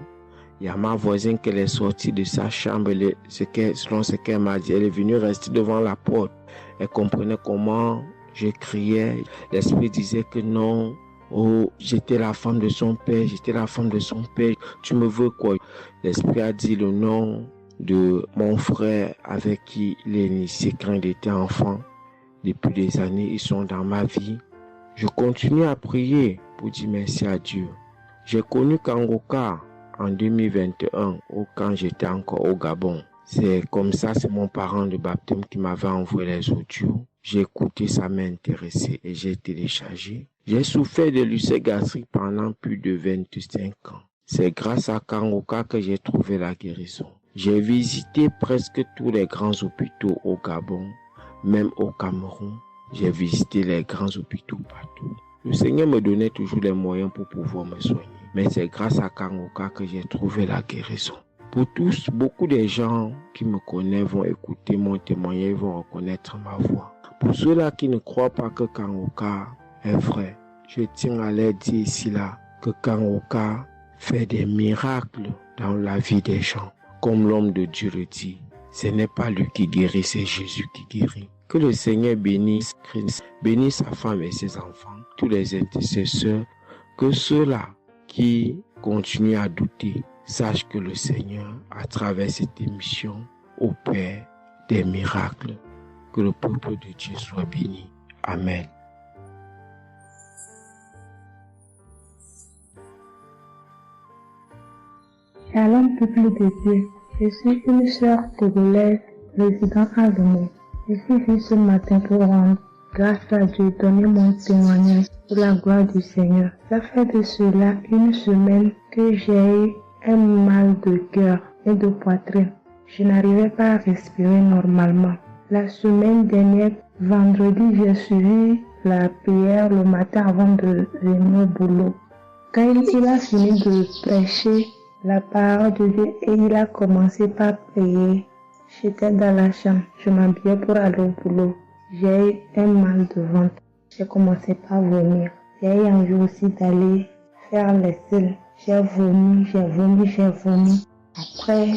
Il y a ma voisine qui est sortie de sa chambre, selon ce qu'elle m'a dit, elle est venue rester devant la porte. Elle comprenait comment je criais. L'esprit disait que non, oh, j'étais la femme de son père, tu me veux quoi? L'esprit a dit le nom de mon frère avec qui il est initié quand il était enfant. Depuis des années, ils sont dans ma vie. Je continue à prier pour dire merci à Dieu. J'ai connu Kangoka en 2021, quand j'étais encore au Gabon. C'est comme ça, c'est mon parent de baptême qui m'avait envoyé les audios. J'ai écouté, ça m'a intéressé et j'ai téléchargé. J'ai souffert de l'ulcère gastrique pendant plus de 25 ans. C'est grâce à Kangoka que j'ai trouvé la guérison. J'ai visité presque tous les grands hôpitaux au Gabon, même au Cameroun. J'ai visité les grands hôpitaux partout. Le Seigneur me donnait toujours les moyens pour pouvoir me soigner. Mais c'est grâce à Kangoka que j'ai trouvé la guérison. Pour tous, beaucoup de gens qui me connaissent vont écouter mon témoignage, vont reconnaître ma voix. Pour ceux-là qui ne croient pas que Kangoka est vrai, je tiens à leur dire ici là que Kangoka fait des miracles dans la vie des gens. Comme l'homme de Dieu le dit, ce n'est pas lui qui guérit, c'est Jésus qui guérit. Que le Seigneur bénisse Christ, bénisse sa femme et ses enfants, tous les intercesseurs, que ceux-là qui continuent à douter sachent que le Seigneur, à travers cette émission, opère des miracles. Que le peuple de Dieu soit béni. Amen. Shalom, peuple de Dieu. Je suis une sœur togolaise résidant à Lomé. Je suis venue ce matin pour rendre grâce à Dieu, donner mon témoignage pour la gloire du Seigneur. Ça fait de cela une semaine que j'ai eu un mal de cœur et de poitrine. Je n'arrivais pas à respirer normalement. La semaine dernière, vendredi, j'ai suivi la prière le matin avant de venir au boulot. Quand il a fini de prêcher la parole de Dieu et il a commencé par prier, j'étais dans la chambre, je m'habillais pour aller au boulot. J'ai eu un mal de ventre, j'ai commencé par vomir. J'ai eu envie aussi d'aller faire les selles. J'ai vomi. Après,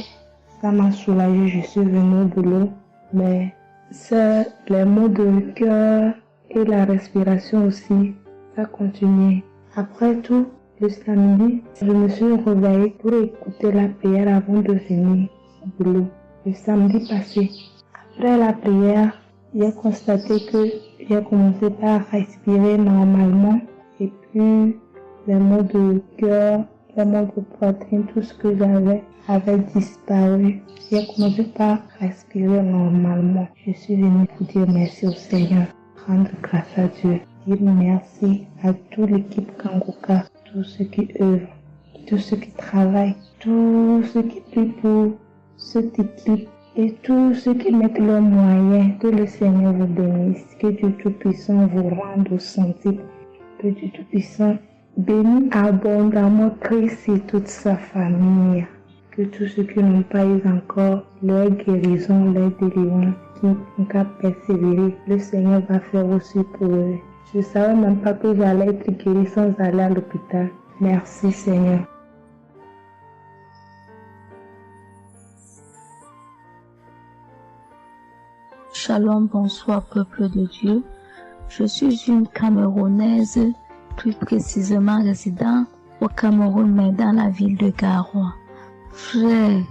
ça m'a soulagé, je suis venue au boulot. Mais c'est les maux de cœur et la respiration aussi, ça continuait. Après tout, le samedi, je me suis réveillée pour écouter la prière avant de venir au boulot. Le samedi passé, après la prière, j'ai constaté que j'ai commencé par respirer normalement et puis les maux de cœur, les maux de poitrine, tout ce que j'avais avait disparu. J'ai commencé par respirer normalement. Je suis venue pour dire merci au Seigneur, rendre grâce à Dieu, dire merci à toute l'équipe Kangoka, tous ceux qui œuvrent, tous ceux qui travaillent, tous ceux qui prient pour cette équipe et tous ceux qui mettent leurs moyens. Que le Seigneur vous bénisse, que Dieu Tout-Puissant vous rende au centime, que Dieu Tout-Puissant bénisse abondamment Christ et toute sa famille. Que tous ceux qui n'ont pas eu encore leur guérison, leur délivrance, qui n'ont qu'à persévérer, le Seigneur va faire aussi pour eux. Je ne savais même pas que j'allais être guérie sans aller à l'hôpital. Merci Seigneur. Shalom, bonsoir peuple de Dieu. Je suis une Camerounaise, plus précisément résident au Cameroun, mais dans la ville de Garoua. Frère,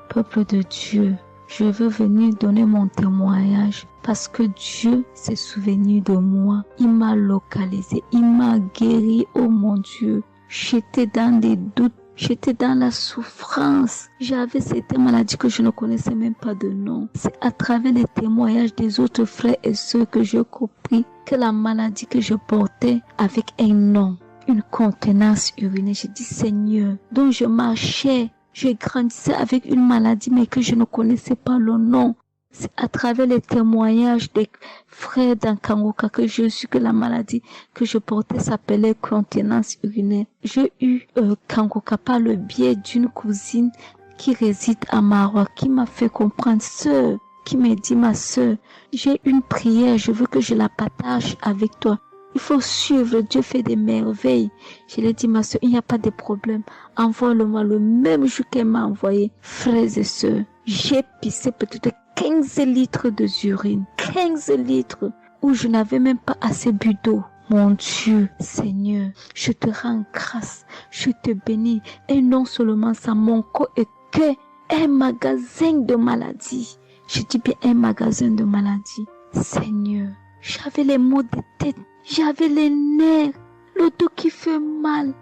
peuple de Dieu, je veux venir donner mon témoignage parce que Dieu s'est souvenu de moi. Il m'a localisé, il m'a guéri, oh mon Dieu. J'étais dans des doutes, j'étais dans la souffrance. J'avais cette maladie que je ne connaissais même pas de nom. C'est à travers les témoignages des autres frères et sœurs que j'ai compris que la maladie que je portais avec un nom, une contenance urinaire. J'ai dit Seigneur, dont je marchais. Je grandissais avec une maladie mais que je ne connaissais pas le nom. C'est à travers les témoignages des frères dans Kangoka que je suis que la maladie que je portais s'appelait contenance urinaire. J'ai eu Kangoka par le biais d'une cousine qui réside à Maroc, qui m'a fait comprendre, sœur, qui m'a dit ma sœur, j'ai une prière, je veux que je la partage avec toi. Il faut suivre, Dieu fait des merveilles. Je lui ai dit, ma soeur, il n'y a pas de problème. Envoie-le-moi le même jour qu'elle m'a envoyé. Frères et sœurs, j'ai pissé peut-être 15 litres d'urine. 15 litres où je n'avais même pas assez bu d'eau. Mon Dieu, Seigneur, je te rends grâce. Je te bénis. Et non seulement ça, mon corps est qu'un magasin de maladies. Je dis bien un magasin de maladies. Seigneur, j'avais les maux de tête. J'avais les nerfs, le dos qui fait mal,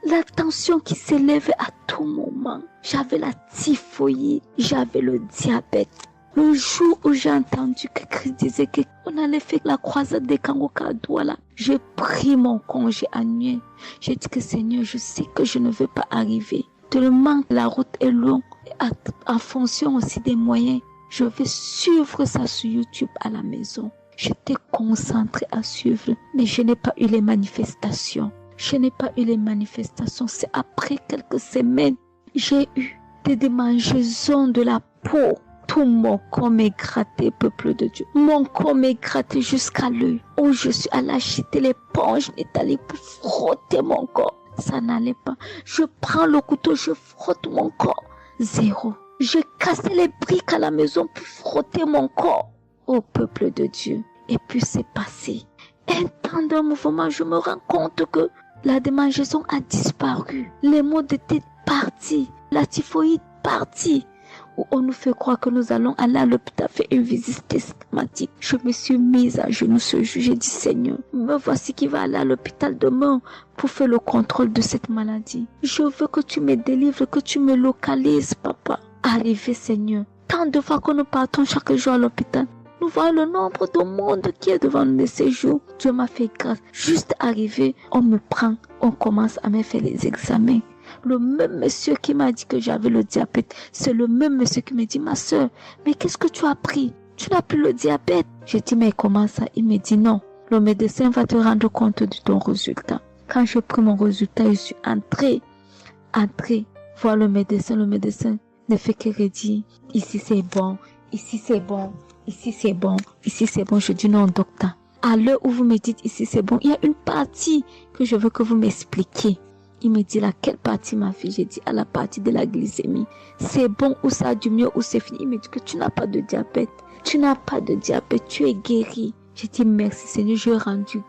la tension qui s'élevait à tout moment. J'avais la typhoïde, j'avais le diabète. Le jour où j'ai entendu que Christ disait qu'on allait faire la croisade des Kangoka à Douala, j'ai pris mon congé annuel. J'ai dit que Seigneur, je sais que je ne veux pas arriver. Tellement la route est longue, en fonction aussi des moyens. Je vais suivre ça sur YouTube à la maison. J'étais concentrée à suivre, mais je n'ai pas eu les manifestations. C'est après quelques semaines, j'ai eu des démangeaisons de la peau. Tout mon corps m'est gratté, peuple de Dieu. Mon corps m'est gratté jusqu'à l'œil. Où je suis allée acheter l'éponge, allée pour frotter mon corps. Ça n'allait pas. Je prends le couteau, je frotte mon corps. Zéro. J'ai cassé les briques à la maison pour frotter mon corps. Ô peuple de Dieu. Et puis c'est passé. Un temps de mouvement, je me rends compte que la démangeaison a disparu. Les maux de tête partis. La typhoïde partie. Où on nous fait croire que nous allons aller à l'hôpital faire une visite systématique. Je me suis mise à genoux ce jour. J'ai dit Seigneur, me voici qui va aller à l'hôpital demain pour faire le contrôle de cette maladie. Je veux que tu me délivres, que tu me localises, papa. Arrivé Seigneur. Tant de fois que nous partons chaque jour à l'hôpital. Nous voyons le nombre de monde qui est devant nous de ces jours. Dieu m'a fait grâce. Juste arrivé, on me prend, on commence à me faire les examens. Le même monsieur qui m'a dit que j'avais le diabète, c'est le même monsieur qui me dit, ma soeur, mais qu'est-ce que tu as pris? Tu n'as plus le diabète. J'ai dit, mais comment ça? Il me dit, non, le médecin va te rendre compte de ton résultat. Quand j'ai pris mon résultat, je suis entrée voir le médecin ne fait que redire, ici c'est bon, ici c'est bon, ici c'est bon, ici c'est bon. Je dis non docteur, à l'heure où vous me dites ici c'est bon, il y a une partie que je veux que vous m'expliquiez. Il me dit laquelle partie ma fille? J'ai dit à la partie de la glycémie. C'est bon ou ça a du mieux ou c'est fini? Il me dit que tu n'as pas de diabète. Tu n'as pas de diabète, tu es guéri. J'ai dit merci Seigneur, je rendu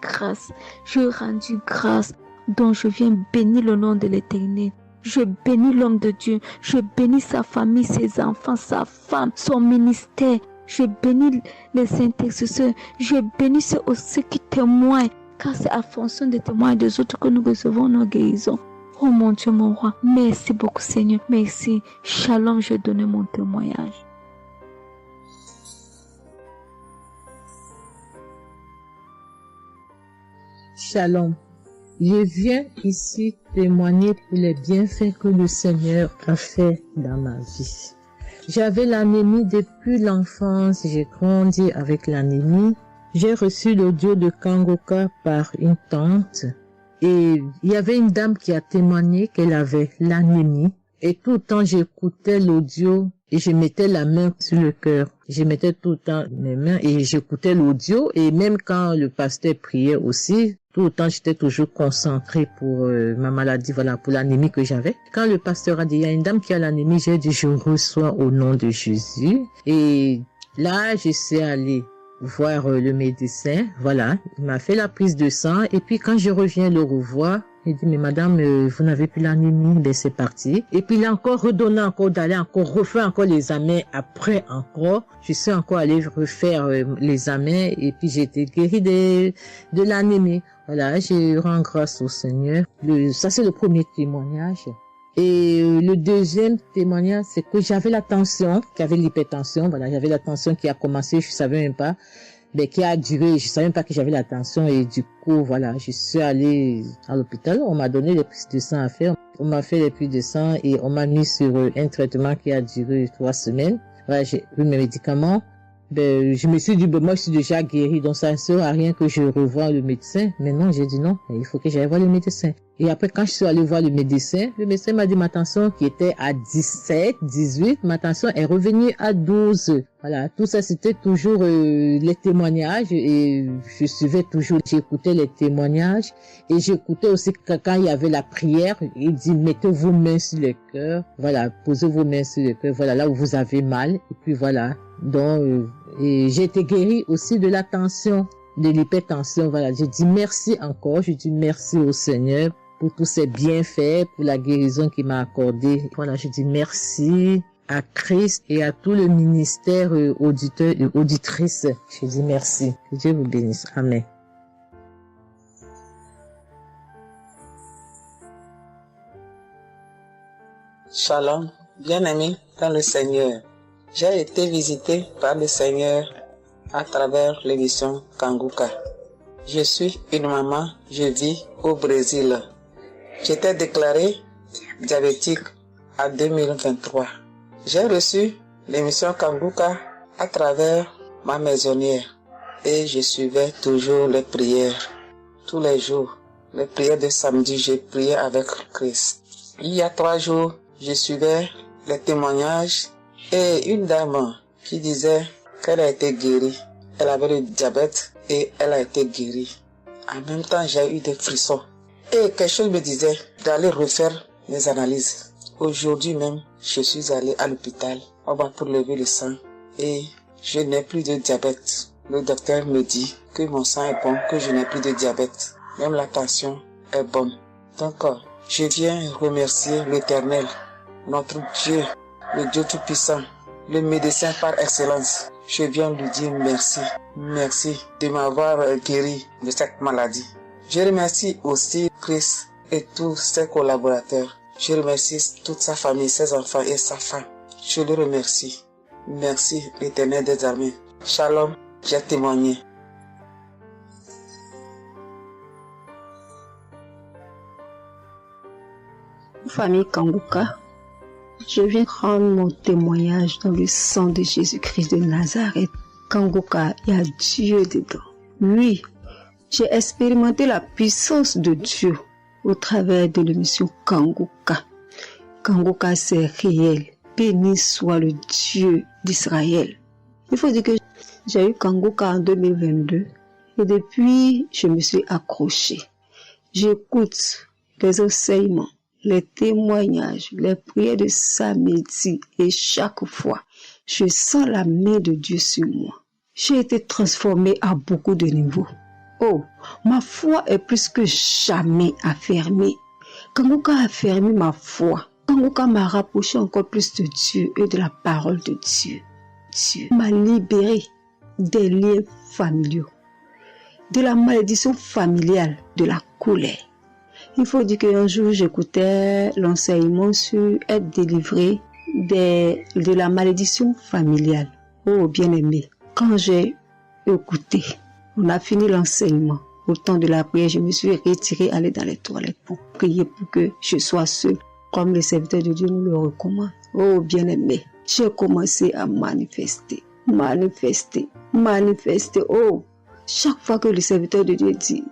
grâce. Donc je viens bénir le nom de l'Éternel. Je bénis l'homme de Dieu. Je bénis sa famille, ses enfants, sa femme, son ministère. Je bénis les intercesseurs. Je bénis ceux qui témoignent. Car c'est à fonction des témoins des autres que nous recevons nos guérisons. Oh mon Dieu, mon roi. Merci beaucoup Seigneur. Merci. Shalom, je donne mon témoignage. Shalom. Je viens ici témoigner pour les bienfaits que le Seigneur a fait dans ma vie. J'avais l'anémie depuis l'enfance, j'ai grandi avec l'anémie. J'ai reçu l'audio de Kangoka par une tante et il y avait une dame qui a témoigné qu'elle avait l'anémie et tout le temps j'écoutais l'audio et je mettais la main sur le cœur. Je mettais tout le temps mes mains et j'écoutais l'audio et même quand le pasteur priait aussi, tout le temps j'étais toujours concentrée pour ma maladie, voilà, pour l'anémie que j'avais. Quand le pasteur a dit, il y a une dame qui a l'anémie, j'ai dit, je reçois au nom de Jésus. Et là, je suis allée voir le médecin, voilà, il m'a fait la prise de sang et puis quand je reviens le revoir, il dit mais madame vous n'avez plus l'anémie, ben c'est parti. Et puis il a encore redonné encore d'aller encore refaire encore l'examen après encore, je suis encore allée refaire l'examen et puis j'ai été guérie de l'anémie. Voilà, je rends grâce au Seigneur. Ça c'est le premier témoignage. Et le deuxième témoignage, c'est que j'avais la tension, j'avais l'hypertension, voilà, j'avais la tension qui a commencé, je savais même pas, mais qui a duré, je savais même pas que j'avais la tension et du coup, voilà, je suis allée à l'hôpital, on m'a donné les prises de sang à faire, on m'a fait les prises de sang et on m'a mis sur un traitement qui a duré 3 semaines. Voilà, j'ai pris mes médicaments. Ben, je me suis dit, ben, moi, je suis déjà guérie, donc ça ne sert à rien que je revoie le médecin. Mais non, j'ai dit non, il faut que j'aille voir le médecin. Et après, quand je suis allée voir le médecin m'a dit ma tension qui était à 17, 18, ma tension est revenue à 12. Voilà, tout ça, c'était toujours les témoignages et je suivais toujours, j'écoutais les témoignages et j'écoutais aussi quand il y avait la prière, il dit, mettez vos mains sur le cœur, voilà, posez vos mains sur le cœur, voilà, là où vous avez mal, et puis voilà. Donc, et j'ai été guérie aussi de la tension, de l'hypertension, voilà. Je dis merci encore, je dis merci au Seigneur pour tous ses bienfaits, pour la guérison qu'il m'a accordée. Voilà, je dis merci à Christ et à tout le ministère auditeur et auditrice. Je dis merci. Que Dieu vous bénisse. Amen. Shalom, bien-aimé dans le Seigneur. J'ai été visité par le Seigneur à travers l'émission Kanguka. Je suis une maman, je vis au Brésil. J'étais déclarée diabétique en 2023. J'ai reçu l'émission Kanguka à travers ma maisonnière et je suivais toujours les prières. Tous les jours, les prières de samedi, j'ai prié avec Christ. Il y a 3 jours, je suivais les témoignages et une dame qui disait qu'elle a été guérie. Elle avait le diabète et elle a été guérie. En même temps, j'ai eu des frissons. Et quelque chose me disait d'aller refaire mes analyses. Aujourd'hui même, je suis allé à l'hôpital. On va pour lever le sang et je n'ai plus de diabète. Le docteur me dit que mon sang est bon, que je n'ai plus de diabète. Même la tension est bonne. Donc, je viens remercier l'Éternel, notre Dieu, le Dieu Tout-Puissant, le médecin par excellence. Je viens lui dire merci. Merci de m'avoir guéri de cette maladie. Je remercie aussi Christ et tous ses collaborateurs. Je remercie toute sa famille, ses enfants et sa femme. Je le remercie. Merci l'Éternel des armées. Shalom, j'ai témoigné. Famille Kanguka, je viens rendre mon témoignage dans le sang de Jésus-Christ de Nazareth. Kanguka, il y a Dieu dedans. Lui, J'ai expérimenté la puissance de Dieu au travers de l'émission Kanguka. Kanguka, c'est réel. Béni soit le Dieu d'Israël. Il faut dire que j'ai eu Kanguka en 2022 et depuis, je me suis accrochée. J'écoute les enseignements, les témoignages, les prières de samedi et chaque fois, je sens la main de Dieu sur moi. J'ai été transformée à beaucoup de niveaux. Oh, ma foi est plus que jamais affermie. Kanguka a affermi ma foi. Kanguka m'a rapproché encore plus de Dieu et de la parole de Dieu. Dieu m'a libéré des liens familiaux, de la malédiction familiale, de la colère. Il faut dire qu'un jour, j'écoutais l'enseignement sur être délivré de la malédiction familiale. Oh, bien-aimé, quand j'ai écouté, on a fini l'enseignement. Au temps de la prière, je me suis retirée, aller dans les toilettes pour prier pour que je sois seule, comme les serviteurs de Dieu nous le recommandent. Oh, bien-aimé, j'ai commencé à manifester. Oh, chaque fois que le serviteur de Dieu dit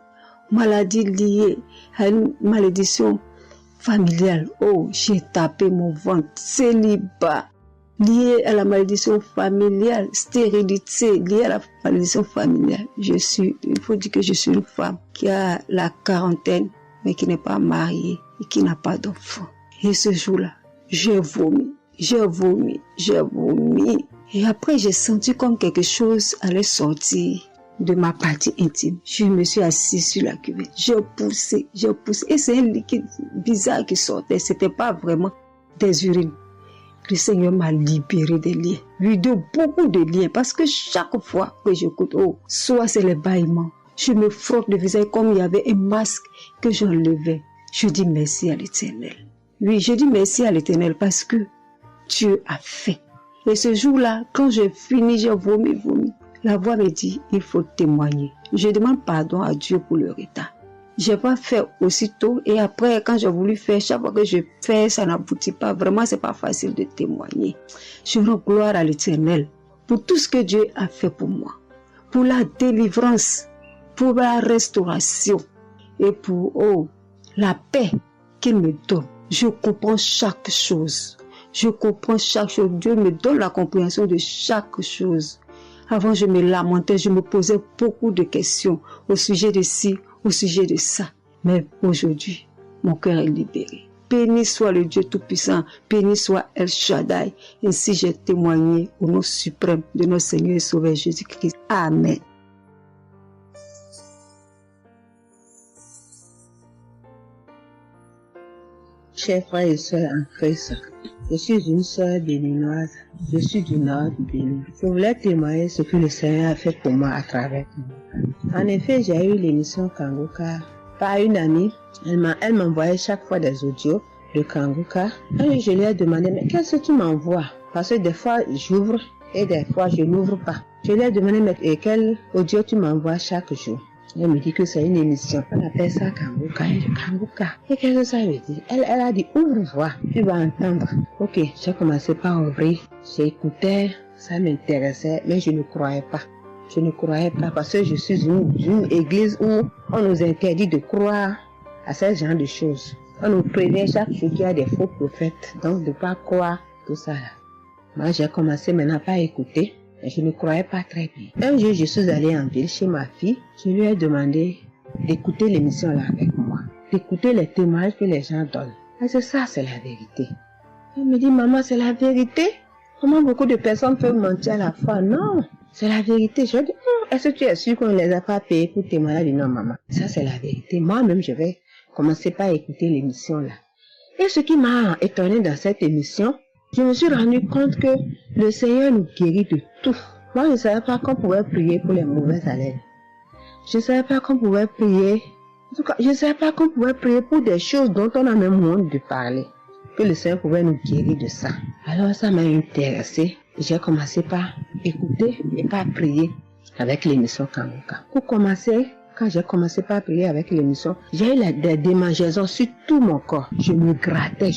maladie liée à une malédiction familiale, oh, j'ai tapé mon ventre. Célibat lié à la malédiction familiale, stérilité liée à la malédiction familiale. Il faut dire que je suis une femme qui a la quarantaine, mais qui n'est pas mariée et qui n'a pas d'enfant. Et ce jour-là, j'ai vomi. Et après, j'ai senti comme quelque chose allait sortir de ma partie intime. Je me suis assise sur la cuvette. J'ai poussé. Et c'est un liquide bizarre qui sortait. C'était pas vraiment des urines. Le Seigneur m'a libéré des liens. De beaucoup de liens. Parce que chaque fois que j'écoute, soit c'est les bâillements. Je me frotte le visage comme il y avait un masque que j'enlevais. Je dis merci à l'Éternel. Oui, je dis merci à l'Éternel parce que Dieu a fait. Et ce jour-là, quand j'ai fini, j'ai vomi. La voix me dit, il faut témoigner. Je demande pardon à Dieu pour le retard. Je n'ai pas fait aussitôt et après, quand j'ai voulu faire, chaque fois que je fais, ça n'aboutit pas. Vraiment, c'est pas facile de témoigner. Je rends gloire à l'Éternel pour tout ce que Dieu a fait pour moi. Pour la délivrance, pour la restauration et pour la paix qu'il me donne. Je comprends chaque chose. Dieu me donne la compréhension de chaque chose. Avant, je me lamentais, je me posais beaucoup de questions au sujet de ci, au sujet de ça. Mais aujourd'hui, mon cœur est libéré. Béni soit le Dieu Tout-Puissant, béni soit El Shaddai. Ainsi j'ai témoigné au nom suprême de notre Seigneur et Sauveur Jésus-Christ. Amen. Chers frères et sœurs en Christ, je suis une sœur béninoise, je suis du nord du Bénin. Je voulais témoigner ce que le Seigneur a fait pour moi à travers moi. En effet, j'ai eu l'émission Kanguka par une amie. Elle m'envoyait chaque fois des audios de Kanguka. Et je lui ai demandé, mais qu'est-ce que tu m'envoies? Parce que des fois, j'ouvre et des fois, je n'ouvre pas. Je lui ai demandé, mais quel audio tu m'envoies chaque jour? Elle me dit que c'est une émission. On appelle ça Kanguka. Et qu'est-ce que ça veut dire? Elle a dit, ouvre-toi, tu vas entendre. Ok, j'ai commencé par ouvrir. J'écoutais, ça m'intéressait, mais je ne croyais pas. Parce que je suis une église où on nous interdit de croire à ce genre de choses. On nous prévient chaque jour qu'il y a des faux prophètes, donc de ne pas croire tout ça là. Moi, j'ai commencé maintenant par écouter. Je ne croyais pas très bien. Un jour, je suis allée en ville chez ma fille. Je lui ai demandé d'écouter l'émission là avec moi. D'écouter les témoignages que les gens donnent. Et c'est ça, c'est la vérité. Elle me dit, maman, c'est la vérité? Comment beaucoup de personnes peuvent mentir à la fois? Non, c'est la vérité. Je lui ai dit, est-ce que tu es sûr qu'on ne les a pas payés pour témoigner? Elle a dit, non, maman, ça c'est la vérité. Moi-même, je vais commencer par écouter l'émission là. Et ce qui m'a étonné dans cette émission, je me suis rendu compte que le Seigneur nous guérit de tout. Moi, je ne savais pas qu'on pouvait prier pour les mauvaises haleines. Je ne savais pas qu'on pouvait prier. En tout cas, je ne savais pas qu'on pouvait prier pour des choses dont on a même honte de parler. Que le Seigneur pouvait nous guérir de ça. Alors, ça m'a intéressé. J'ai commencé par écouter et par prier avec l'émission Kanguka. Pour commencer, quand j'ai commencé par prier avec l'émission, j'ai eu des démangeaisons sur tout mon corps. Je me grattais.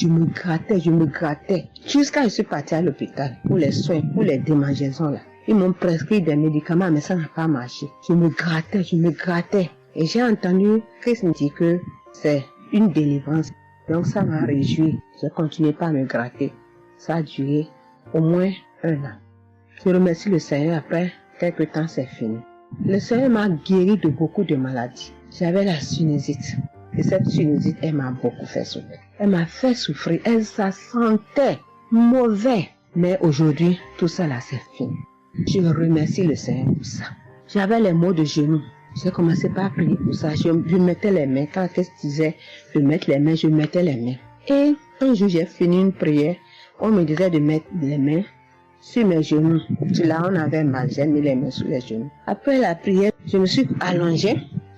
Jusqu'à ce que je suis partie à l'hôpital pour les soins, pour les démangeaisons là. Ils m'ont prescrit des médicaments, mais ça n'a pas marché. Je me grattais. Et j'ai entendu Christ me dire que c'est une délivrance. Donc ça m'a réjoui. J'ai continué pas à me gratter. Ça a duré au moins 1 an. Je remercie le Seigneur, après quelques temps c'est fini. Le Seigneur m'a guéri de beaucoup de maladies. J'avais la sinusite. Et cette sinusite, elle m'a beaucoup fait souffrir. Elle m'a fait souffrir. Ça sentait mauvais. Mais aujourd'hui, tout ça là, c'est fini. Je remercie le Seigneur pour ça. J'avais les maux de genoux. J'ai commencé par prier pour ça. Je mettais les mains. Quand Christ disait de mettre les mains, je mettais les mains. Et un jour, j'ai fini une prière. On me disait de mettre les mains sur mes genoux. Là, on avait mal. J'ai mis les mains sur les genoux. Après la prière, je me suis allongée.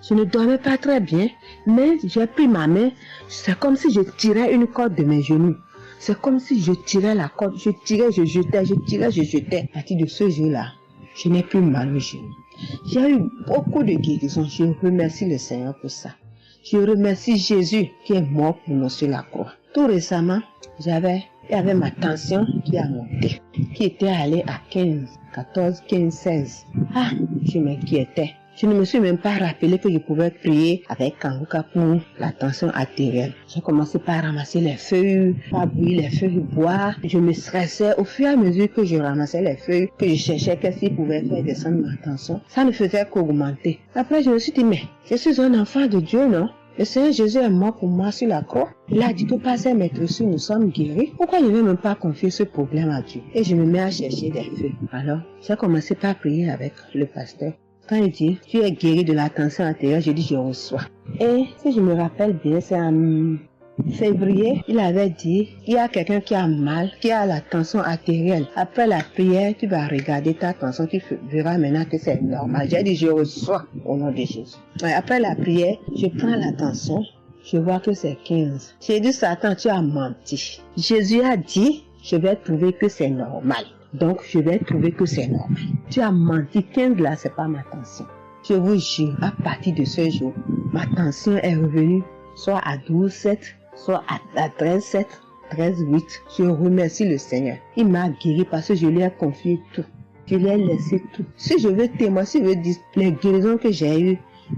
Je ne dormais pas très bien. Mais j'ai pris ma main. C'est comme si je tirais une corde de mes genoux. C'est comme si je tirais la corde. Je tirais, je jetais, je tirais, je jetais. À partir de ce jour-là, je n'ai plus mal aux genoux. J'ai eu beaucoup de guérisons. Je remercie le Seigneur pour ça. Je remercie Jésus qui est mort pour nous sur la croix. Tout récemment, il y avait ma tension qui a monté, qui était allée à 15, 14, 15, 16. Ah, je m'inquiétais. Je ne me suis même pas rappelé que je pouvais prier avec Kanguka pour la tension artérielle. J'ai commencé par ramasser les feuilles, par bouillir les feuilles, boire. Je me stressais au fur et à mesure que je ramassais les feuilles, que je cherchais qu'est-ce qui pouvait faire descendre ma tension. Ça ne faisait qu'augmenter. Après, je me suis dit, mais je suis un enfant de Dieu, non? Le Seigneur Jésus est mort pour moi sur la croix. Il a dit que par ses maîtresses, nous sommes guéris. Pourquoi je ne vais même pas confier ce problème à Dieu? Et je me mets à chercher des feuilles. Alors, j'ai commencé par prier avec le pasteur. Quand il dit, tu es guéri de la tension artérielle, je dis, je reçois. Et si je me rappelle bien, c'est en février, il avait dit, il y a quelqu'un qui a mal, qui a la tension artérielle. Après la prière, tu vas regarder ta tension, tu verras maintenant que c'est normal. J'ai dit, je reçois au nom de Jésus. Et après la prière, je prends la tension, je vois que c'est 15. J'ai dit, Satan, tu as menti. Jésus a dit, je vais trouver que c'est normal. Donc, je vais trouver que c'est normal. Tu as menti, 15 là, c'est pas ma tension. Je vous jure, à partir de ce jour, ma tension est revenue soit à 12,7, soit à 13,7, 13,8. Je remercie le Seigneur. Il m'a guéri parce que je lui ai confié tout. Je lui ai laissé tout. Si je veux témoigner, si je veux dire les guérisons que j'ai eues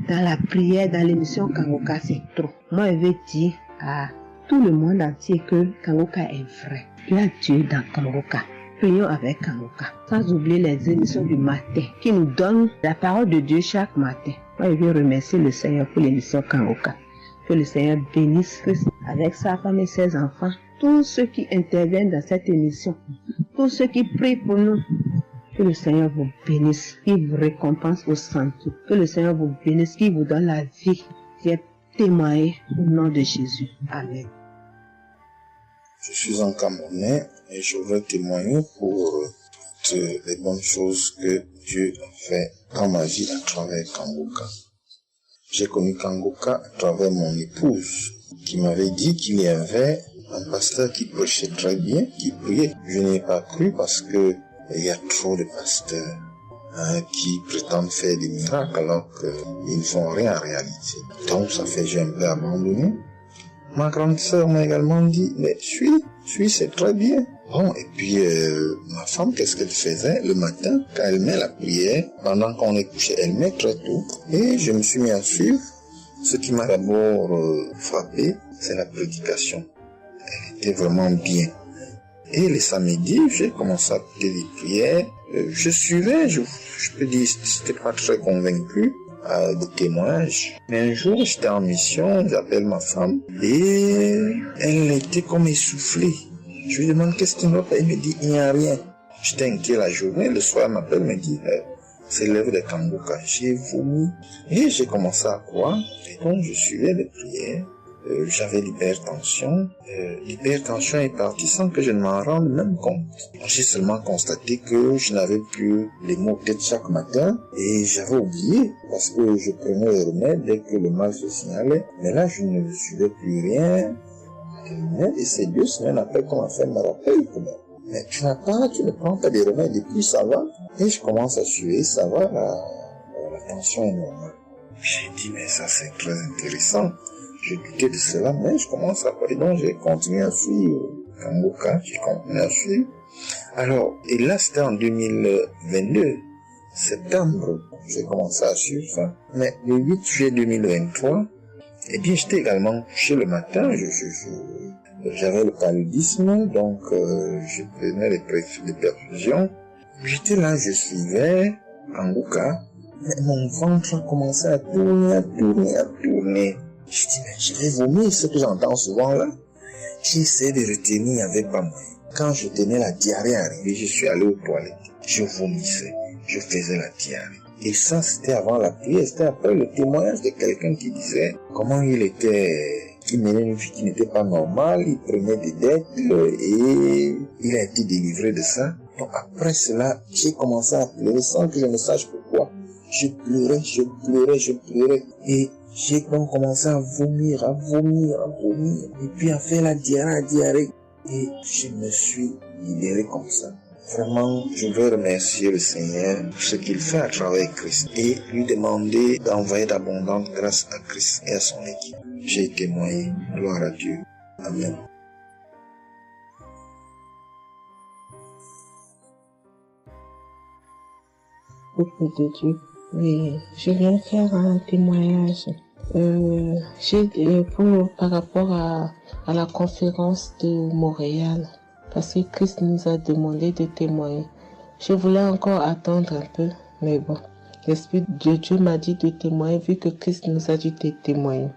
dans la prière, dans l'émission Kanguka, c'est trop. Moi, je veux dire à tout le monde entier que Kanguka est vrai. Il y a Dieu dans Kanguka. Prions avec Kanguka, sans oublier les émissions du matin qui nous donnent la parole de Dieu chaque matin. Moi, je veux remercier le Seigneur pour l'émission Kanguka. Que le Seigneur bénisse Christ avec sa femme et ses enfants, tous ceux qui interviennent dans cette émission, tous ceux qui prient pour nous. Que le Seigneur vous bénisse, qu'il vous récompense au centre. Que le Seigneur vous bénisse, qu'il vous donne la vie. J'ai témoigné au nom de Jésus. Amen. Je suis un Camerounais et je veux témoigner pour toutes les bonnes choses que Dieu a fait dans ma vie à travers Kanguka. J'ai connu Kanguka à travers mon épouse qui m'avait dit qu'il y avait un pasteur qui prêchait très bien, qui priait. Je n'ai pas cru parce que il y a trop de pasteurs qui prétendent faire des miracles alors qu'ils ne font rien en réalité. Donc ça fait que j'ai un peu abandonné. Ma grande sœur m'a également dit, mais suis, c'est très bien. Bon, et puis ma femme, qu'est-ce qu'elle faisait le matin quand elle met la prière, pendant qu'on est couché, elle met très tôt. Et je me suis mis à suivre. Ce qui m'a d'abord frappé, c'est la prédication. Elle était vraiment bien. Et les samedis, j'ai commencé à écouter les prières. Je suivais, je peux dire, j'étais pas très convaincu des témoignages. Mais un jour, j'étais en mission, j'appelle ma femme, et elle était comme essoufflée. Je lui demande qu'est-ce qui ne va pas, elle me dit, il n'y a rien. J'étais inquiet la journée, le soir, elle m'appelle, me dit, c'est l'œuvre de Kanguka. J'ai vomi, et j'ai commencé à croire, et donc je suivais les prières. J'avais l'hypertension. L'hypertension est partie sans que je ne m'en rende même compte. J'ai seulement constaté que je n'avais plus les maux de tête chaque matin et j'avais oublié parce que je prenais les remèdes dès que le mal se signalait. Mais là, je ne suivais plus rien. Et c'est 2 semaines après qu'on m'a fait me rappel. Mais tu ne prends pas des remèdes et puis ça va. Et je commence à suivre, ça va, la tension est normale. J'ai dit, mais ça c'est très intéressant. J'ai douté de cela, mais je commence à parler, donc j'ai continué à suivre Kanguka, j'ai continué à suivre. Alors, et là c'était en 2022, septembre, j'ai commencé à suivre ça. Mais le 8 juillet 2023, eh bien, j'étais également couché le matin. J'avais le paludisme, donc je prenais les perfusions. J'étais là, je suivais Kanguka, mais mon ventre a commencé à tourner. Je dis, mais je vais vomir, ce que j'entends souvent là. J'ai essayé de retenir, il n'y avait pas moyen. Quand je tenais la diarrhée arrivée, je suis allé aux toilettes. Je vomissais, je faisais la diarrhée. Et ça, c'était avant la prière, c'était après le témoignage de quelqu'un qui disait comment il menait une vie qui n'était pas normale, il prenait des dettes et il a été délivré de ça. Donc après cela, j'ai commencé à pleurer sans que je ne sache pourquoi. Je pleurais. Et j'ai donc commencé à vomir. Et puis à faire la diarrhée. Et je me suis libéré comme ça. Vraiment, je veux remercier le Seigneur pour ce qu'il fait à travers Christ et lui demander d'envoyer d'abondantes grâces à Christ et à son équipe. J'ai témoigné. Gloire à Dieu. Amen. Peuple de Dieu, oui, je viens faire un témoignage par rapport à la conférence de Montréal, parce que Christ nous a demandé de témoigner. Je voulais encore attendre un peu, mais bon, l'Esprit de Dieu m'a dit de témoigner vu que Christ nous a dit de témoigner.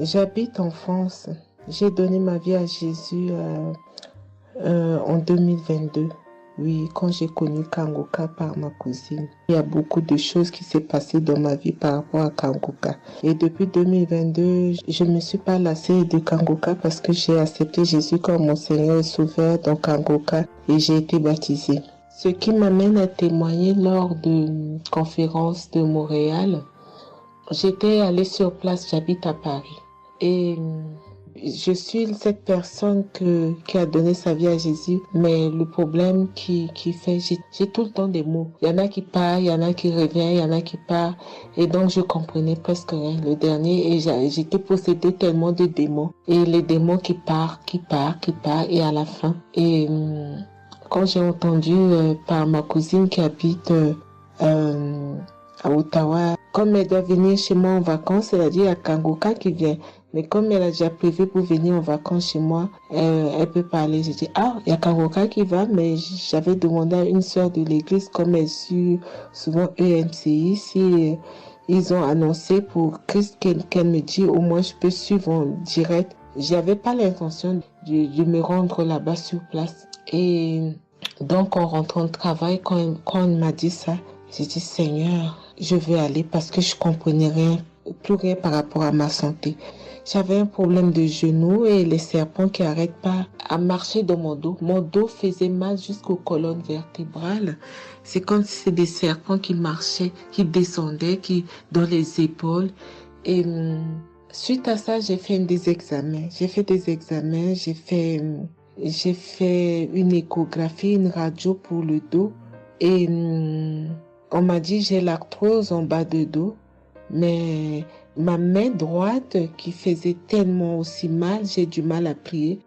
J'habite en France. J'ai donné ma vie à Jésus en 2022. Oui, quand j'ai connu Kanguka par ma cousine. Il y a beaucoup de choses qui s'est passées dans ma vie par rapport à Kanguka. Et depuis 2022, je ne me suis pas lassée de Kanguka parce que j'ai accepté Jésus comme mon Seigneur et Sauveur dans Kanguka et j'ai été baptisée. Ce qui m'amène à témoigner lors de conférence de Montréal, j'étais allée sur place, j'habite à Paris. Et je suis cette personne qui a donné sa vie à Jésus, mais le problème qui fait, j'ai tout le temps des mots. Il y en a qui partent, il y en a qui reviennent, il y en a qui partent. Et donc, je comprenais presque rien. Le dernier, et j'étais possédée tellement de démons. Et les démons qui partent, et à la fin. Et quand j'ai entendu par ma cousine qui habite à Ottawa, comme elle doit venir chez moi en vacances, elle a dit il y a Kanguka qui vient. Mais comme elle a déjà prévu pour venir en vacances chez moi, elle peut parler. J'ai dit, il y a Kanguka qui va, mais j'avais demandé à une sœur de l'église, comme elle suit souvent EMCI, si ils ont annoncé pour Christ qu'elle me dit, au moins je peux suivre en direct. J'avais pas l'intention de me rendre là-bas sur place. Et donc, en rentrant de travail, quand elle m'a dit ça, j'ai dit, Seigneur, je veux aller parce que je comprenais plus rien par rapport à ma santé. J'avais un problème de genou et les serpents qui n'arrêtent pas à marcher dans mon dos. Mon dos faisait mal jusqu'aux colonnes vertébrales. C'est comme si c'était des serpents qui marchaient, qui descendaient, dans les épaules. Et suite à ça, j'ai fait des examens. J'ai fait une échographie, une radio pour le dos. Et on m'a dit j'ai l'arthrose en bas de dos. Mais ma main droite qui faisait tellement aussi mal, j'ai du mal à plier.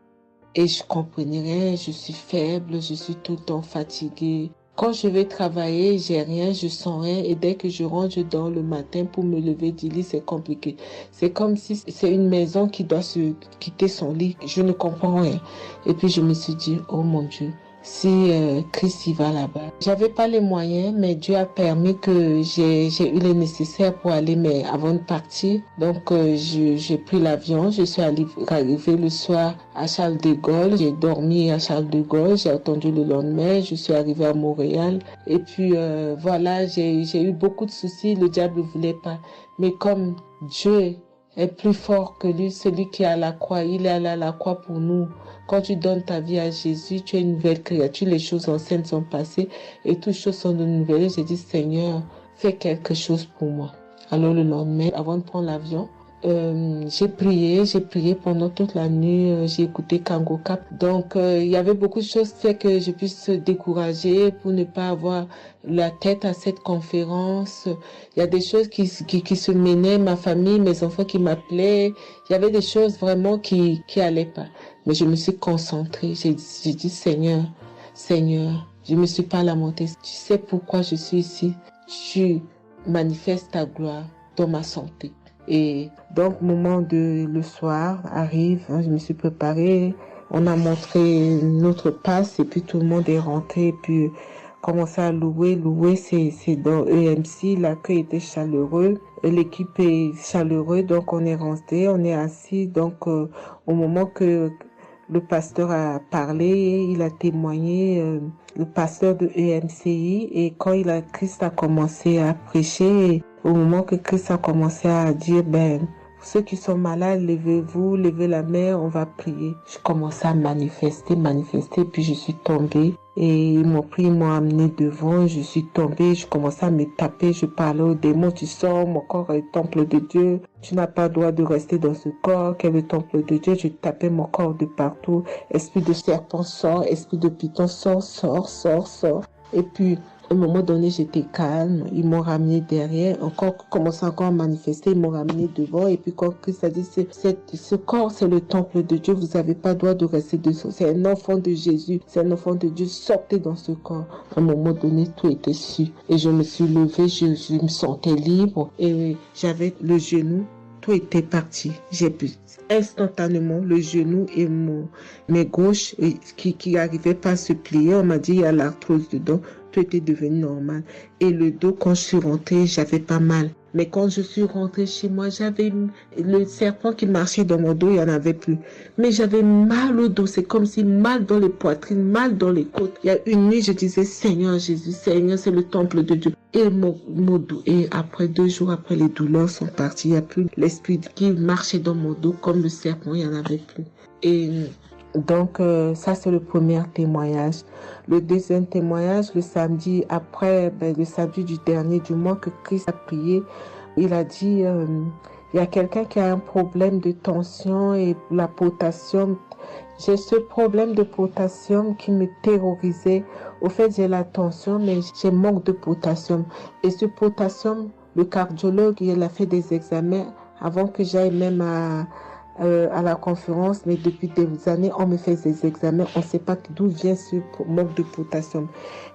Et je comprenais rien, je suis faible, je suis tout le temps fatiguée. Quand je vais travailler, j'ai rien, je sens rien. Et dès que je rentre, je dors le matin pour me lever du lit, c'est compliqué. C'est comme si c'est une maison qui doit se quitter son lit. Je ne comprends rien. Et puis je me suis dit, oh mon Dieu, si Christ y va là-bas. J'avais pas les moyens, mais Dieu a permis que j'ai eu les nécessaires pour aller, mais avant de partir. Donc j'ai pris l'avion, je suis arrivée le soir à Charles de Gaulle. J'ai dormi à Charles de Gaulle, j'ai attendu le lendemain, je suis arrivée à Montréal. Et puis voilà, j'ai eu beaucoup de soucis, le diable ne voulait pas. Mais comme Dieu est plus fort que lui, celui qui est à la croix, il est allé à la croix pour nous. Quand tu donnes ta vie à Jésus, tu es une nouvelle créature, les choses anciennes sont passées et toutes choses sont de nouvelles. J'ai dit, Seigneur, fais quelque chose pour moi. Alors le lendemain, avant de prendre l'avion, j'ai prié pendant toute la nuit, j'ai écouté Kanguka. Donc il y avait beaucoup de choses qui fait que je puisse se décourager pour ne pas avoir la tête à cette conférence. Il y a des choses qui se menaient, ma famille, mes enfants qui m'appelaient. Il y avait des choses vraiment qui allaient pas. Mais je me suis concentrée. J'ai dit, Seigneur, je me suis pas lamentée. Tu sais pourquoi je suis ici. tu manifestes ta gloire dans ma santé. Et donc, le soir arrive, je me suis préparée, on a montré notre passe et puis tout le monde est rentré et puis commencé à louer. Louer, c'est dans EMC, l'accueil était chaleureux, l'équipe est chaleureuse, donc on est rentré, on est assis, donc au moment que le pasteur a parlé, il a témoigné, le pasteur de EMCI, et quand Christ a commencé à prêcher, au moment que Christ a commencé à dire, ceux qui sont malades, levez-vous, levez la main, on va prier. Je commençais à manifester, puis je suis tombée. Et ils m'ont pris, ils m'ont amené devant, je suis tombée, je commençais à me taper, je parlais aux démons, tu sors, mon corps est le temple de Dieu, tu n'as pas le droit de rester dans ce corps, qui est le temple de Dieu, je tapais mon corps de partout, esprit de serpent sort, esprit de python sort. Et puis, à un moment donné, j'étais calme. Ils m'ont ramené derrière. Commençaient encore à manifester. Ils m'ont ramené devant. Et puis, quand Christ a dit, ce corps, c'est le temple de Dieu. Vous n'avez pas le droit de rester dessous. C'est un enfant de Jésus. C'est un enfant de Dieu. Sortez dans ce corps. À un moment donné, tout était su. Et je me suis levée. Je me sentais libre. Et j'avais le genou. Tout était parti. J'ai pu instantanément le genou et mes gauches qui n'arrivaient pas à se plier. On m'a dit, il y a l'arthrose dedans. Tout était devenu normal. Et le dos, quand je suis rentrée, j'avais pas mal. Mais quand je suis rentrée chez moi, j'avais le serpent qui marchait dans mon dos, il n'y en avait plus. Mais j'avais mal au dos. C'est comme si mal dans les poitrines, mal dans les côtes. Il y a une nuit, je disais, Seigneur Jésus, Seigneur, c'est le temple de Dieu. Et mon dos. Et après 2 jours, après, les douleurs sont parties. Il n'y a plus l'esprit qui marchait dans mon dos comme le serpent, il n'y en avait plus. Et donc, ça, c'est le premier témoignage. Le deuxième témoignage, le samedi après, le samedi du dernier du mois que Christ a prié, il a dit, il y a quelqu'un qui a un problème de tension et la potassium. J'ai ce problème de potassium qui me terrorisait. Au fait, j'ai la tension, mais j'ai manque de potassium. Et ce potassium, le cardiologue, il a fait des examens avant que j'aille même à la conférence, mais depuis des années, on me fait des examens, on ne sait pas d'où vient ce manque de potassium.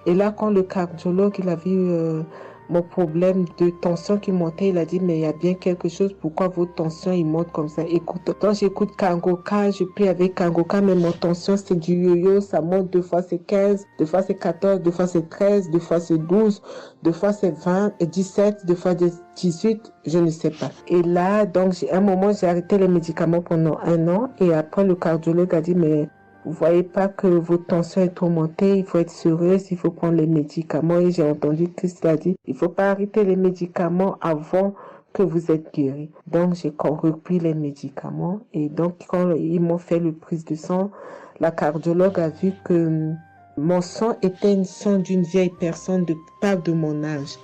Et là, quand le cardiologue, il a vu mon problème de tension qui montait, il a dit, mais il y a bien quelque chose, pourquoi votre tension, il monte comme ça? Écoute, quand j'écoute Kangoka, je prie avec Kangoka, mais mon tension, c'est du yo-yo, ça monte, 2 fois c'est 15, 2 fois c'est 14, 2 fois c'est 13, 2 fois c'est 12, 2 fois c'est 20, et 17, 2 fois 18, je ne sais pas. Et là, donc, à un moment, j'ai arrêté les médicaments pendant 1 an, et après, le cardiologue a dit, mais vous voyez pas que votre tension est trop montée, il faut être sérieuse, il faut prendre les médicaments. Et j'ai entendu Christ a dit, il faut pas arrêter les médicaments avant que vous êtes guéri. Donc, j'ai repris les médicaments. Et donc, quand ils m'ont fait le prise de sang, la cardiologue a vu que mon sang était un sang d'une vieille personne, pas de mon âge.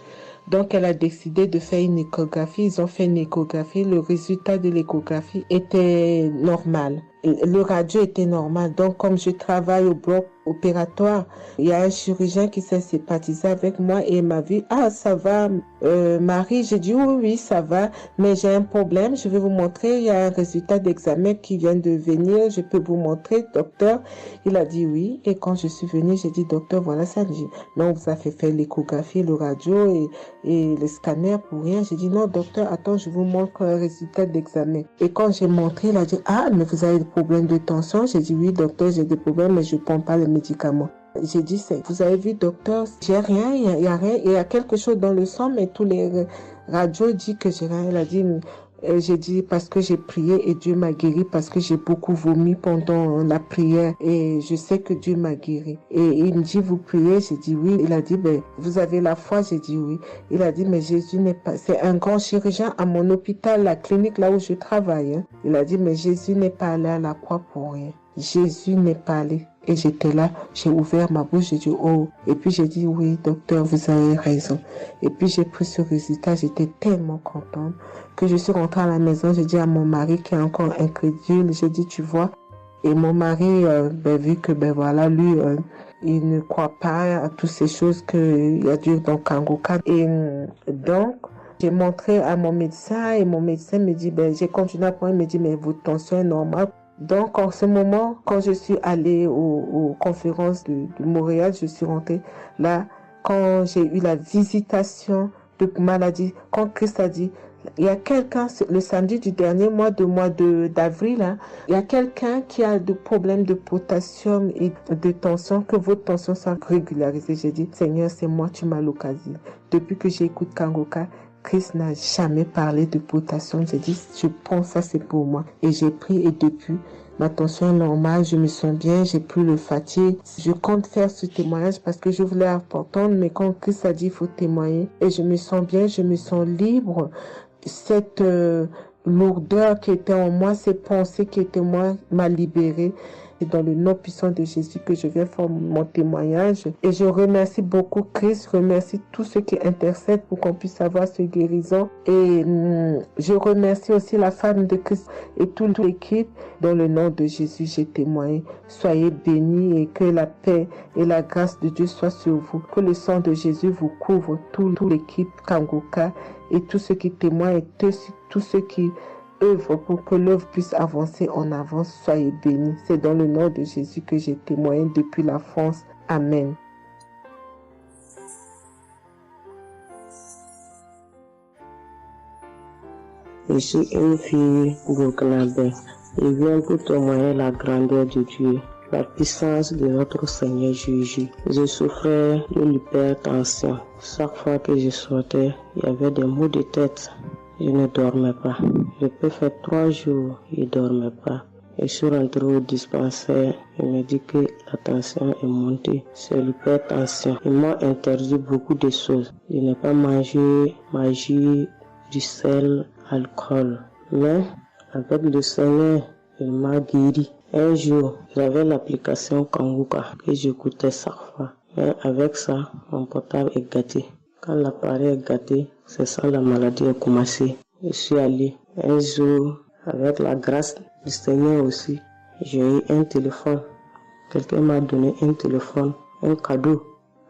Donc, elle a décidé de faire une échographie. Ils ont fait une échographie. Le résultat de l'échographie était normal. Le radio était normal. Donc, comme je travaille au bloc opératoire, il y a un chirurgien qui s'est sympathisé avec moi et il m'a vu, ah, ça va, Marie? J'ai dit, oui, ça va, mais j'ai un problème. Je vais vous montrer. Il y a un résultat d'examen qui vient de venir. Je peux vous montrer, docteur. Il a dit oui. Et quand je suis venue, j'ai dit, docteur, voilà ça. J'ai dit, non, vous avez fait l'échographie, le radio et le scanner pour rien. J'ai dit, non, docteur, attends, je vous montre un résultat d'examen. Et quand j'ai montré, il a dit, ah, mais vous avez des problèmes de tension? J'ai dit, oui, docteur, j'ai des problèmes, mais je ne prends pas les médicaments. J'ai dit, vous avez vu, docteur, j'ai rien, il y a rien, il y a quelque chose dans le sang, mais tous les radios disent que j'ai rien. Elle a dit, j'ai dit, parce que j'ai prié et Dieu m'a guéri, parce que j'ai beaucoup vomi pendant la prière et je sais que Dieu m'a guéri. Et il me dit, vous priez? J'ai dit oui. Il a dit, vous avez la foi? J'ai dit oui. Il a dit, mais Jésus n'est pas, c'est un grand chirurgien à mon hôpital, la clinique là où je travaille. Hein. Il a dit, mais Jésus n'est pas allé à la croix pour rien. Jésus n'est pas allé. Et j'étais là, j'ai ouvert ma bouche, j'ai dit oh. Et puis j'ai dit oui, docteur, vous avez raison. Et puis j'ai pris ce résultat, j'étais tellement contente que je suis rentrée à la maison, j'ai dit à mon mari qui est encore incrédule, j'ai dit tu vois. Et mon mari, vu que voilà, lui, il ne croit pas à toutes ces choses qu'il y a Dieu dans Kangoka. Et donc, j'ai montré à mon médecin et mon médecin me dit, j'ai continué à prendre, il me dit, mais votre tension est normale. Donc, en ce moment, quand je suis allée aux conférences de Montréal, je suis rentrée là. quand j'ai eu la visitation de maladie, quand Christ a dit, il y a quelqu'un, le samedi du dernier mois d'avril, hein, il y a quelqu'un qui a des problèmes de potassium et de tension, que votre tension soit régularisée. J'ai dit, Seigneur, c'est moi, tu m'as localisé. Depuis que j'écoute Kangoka, Christ n'a jamais parlé de potassium. J'ai dit, je prends ça, c'est pour moi. Et j'ai pris, et depuis, ma tension est normale, je me sens bien, j'ai plus le fatigue. Je compte faire ce témoignage parce que je voulais apprendre, mais quand Christ a dit, il faut témoigner, et je me sens bien, je me sens libre. Cette lourdeur qui était en moi, ces pensées qui étaient en moi, m'a libérée. C'est dans le nom puissant de Jésus que je viens faire mon témoignage. Et je remercie beaucoup Christ, je remercie tous ceux qui intercèdent pour qu'on puisse avoir ce guérison. Et je remercie aussi la femme de Christ et toute l'équipe. Dans le nom de Jésus, j'ai témoigné. Soyez bénis et que la paix et la grâce de Dieu soient sur vous. Que le sang de Jésus vous couvre, toute l'équipe Kangoka et tous ceux qui témoignent et tous ceux qui œuvre pour que l'œuvre puisse avancer en avant. Soyez bénis. C'est dans le nom de Jésus que j'ai témoigné depuis la France. Amen. Je suis une fille burkinabé. Je viens pour témoigner la grandeur de Dieu, la puissance de notre Seigneur Jésus. Je souffrais de l'hypertension. Chaque fois que je sortais, il y avait des maux de tête. Je ne dormais pas. Je peux faire 3 jours, je ne dormais pas. Et je suis rentré au dispensaire. Il me dit que la tension est montée. C'est l'hypertension. Ils m'ont interdit beaucoup de choses. Je n'ai pas mangé, du sel, alcool. Mais avec le Seigneur, il m'a guéri. Un jour, j'avais l'application Kangoka que j'écoutais chaque fois. Mais avec ça, mon portable est gâté. Quand l'appareil est gâté, c'est ça la maladie a commencé. Je suis allé un jour, avec la grâce du Seigneur aussi, j'ai eu un téléphone. Quelqu'un m'a donné un téléphone, un cadeau.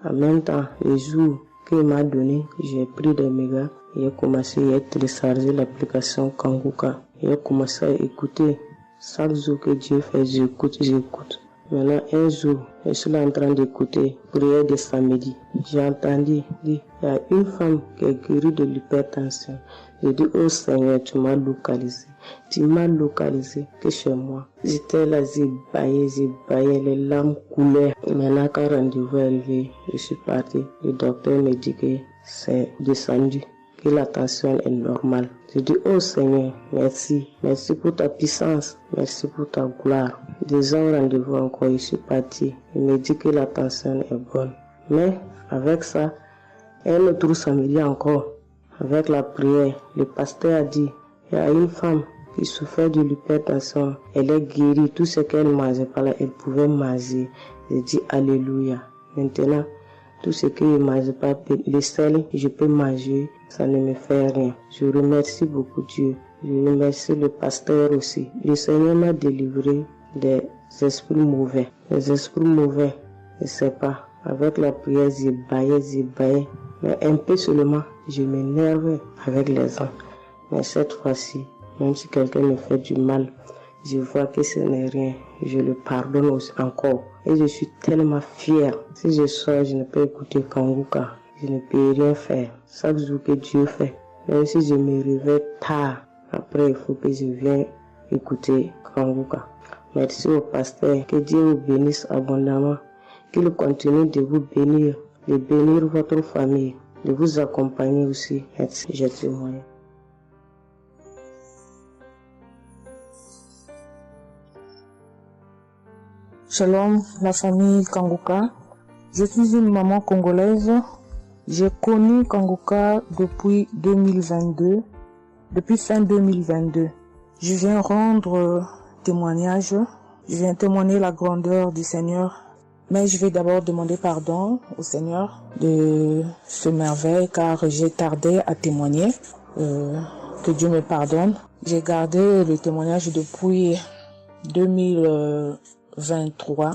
En même temps, le jour qu'il m'a donné, j'ai pris des mégas et j'ai commencé à télécharger l'application Kangoka. J'ai commencé à écouter. Chaque jour que Dieu fait, j'écoute. Maintenant, un jour, je suis là en train d'écouter prière de samedi. J'ai entendu dire, il y a une femme qui est guérie de l'hypertension. J'ai dit, oh Seigneur, tu m'as localisé. Tu m'as localisé que chez moi. J'étais là, j'ai baillé, les larmes coulaient. Maintenant, quand rendez-vous est arrivé, je suis parti. Le docteur me dit que c'est descendu, que la tension est normale. Je dis, oh Seigneur, merci. Merci pour ta puissance. Merci pour ta gloire. Déjà au rendez-vous encore, je suis parti. Il me dit que la tension est bonne. Mais avec ça, un autre samedi encore, avec la prière, le pasteur a dit, il y a une femme qui souffrait de l'hypertension. Elle est guérie. Tout ce qu'elle mangeait par là, elle pouvait manger. J'ai dit, alléluia. Maintenant, tout ce que je ne mange pas, le sel, je peux manger, ça ne me fait rien. Je remercie beaucoup Dieu. Je remercie le pasteur aussi. Le Seigneur m'a délivré des esprits mauvais. Les esprits mauvais, je ne sais pas. Avec la prière, j'ai baillé. Mais un peu seulement, je m'énerve avec les gens. Mais cette fois-ci, même si quelqu'un me fait du mal, je vois que ce n'est rien. Je le pardonne aussi encore. Et je suis tellement fière. Si je sors, je ne peux écouter Kangoka. Je ne peux rien faire. Chaque jour que Dieu fait. Même si je me réveille tard, après il faut que je vienne écouter Kangoka. Merci au pasteur. Que Dieu vous bénisse abondamment. Qu'il continue de vous bénir, de bénir votre famille, de vous accompagner aussi. Merci. Je témoigne. Shalom, la famille Kangoka. Je suis une maman congolaise. J'ai connu Kangoka depuis 2022, depuis fin 2022. Je viens rendre témoignage. Je viens témoigner la grandeur du Seigneur. Mais je vais d'abord demander pardon au Seigneur de ce merveille car j'ai tardé à témoigner. Que Dieu me pardonne. J'ai gardé le témoignage depuis 2023.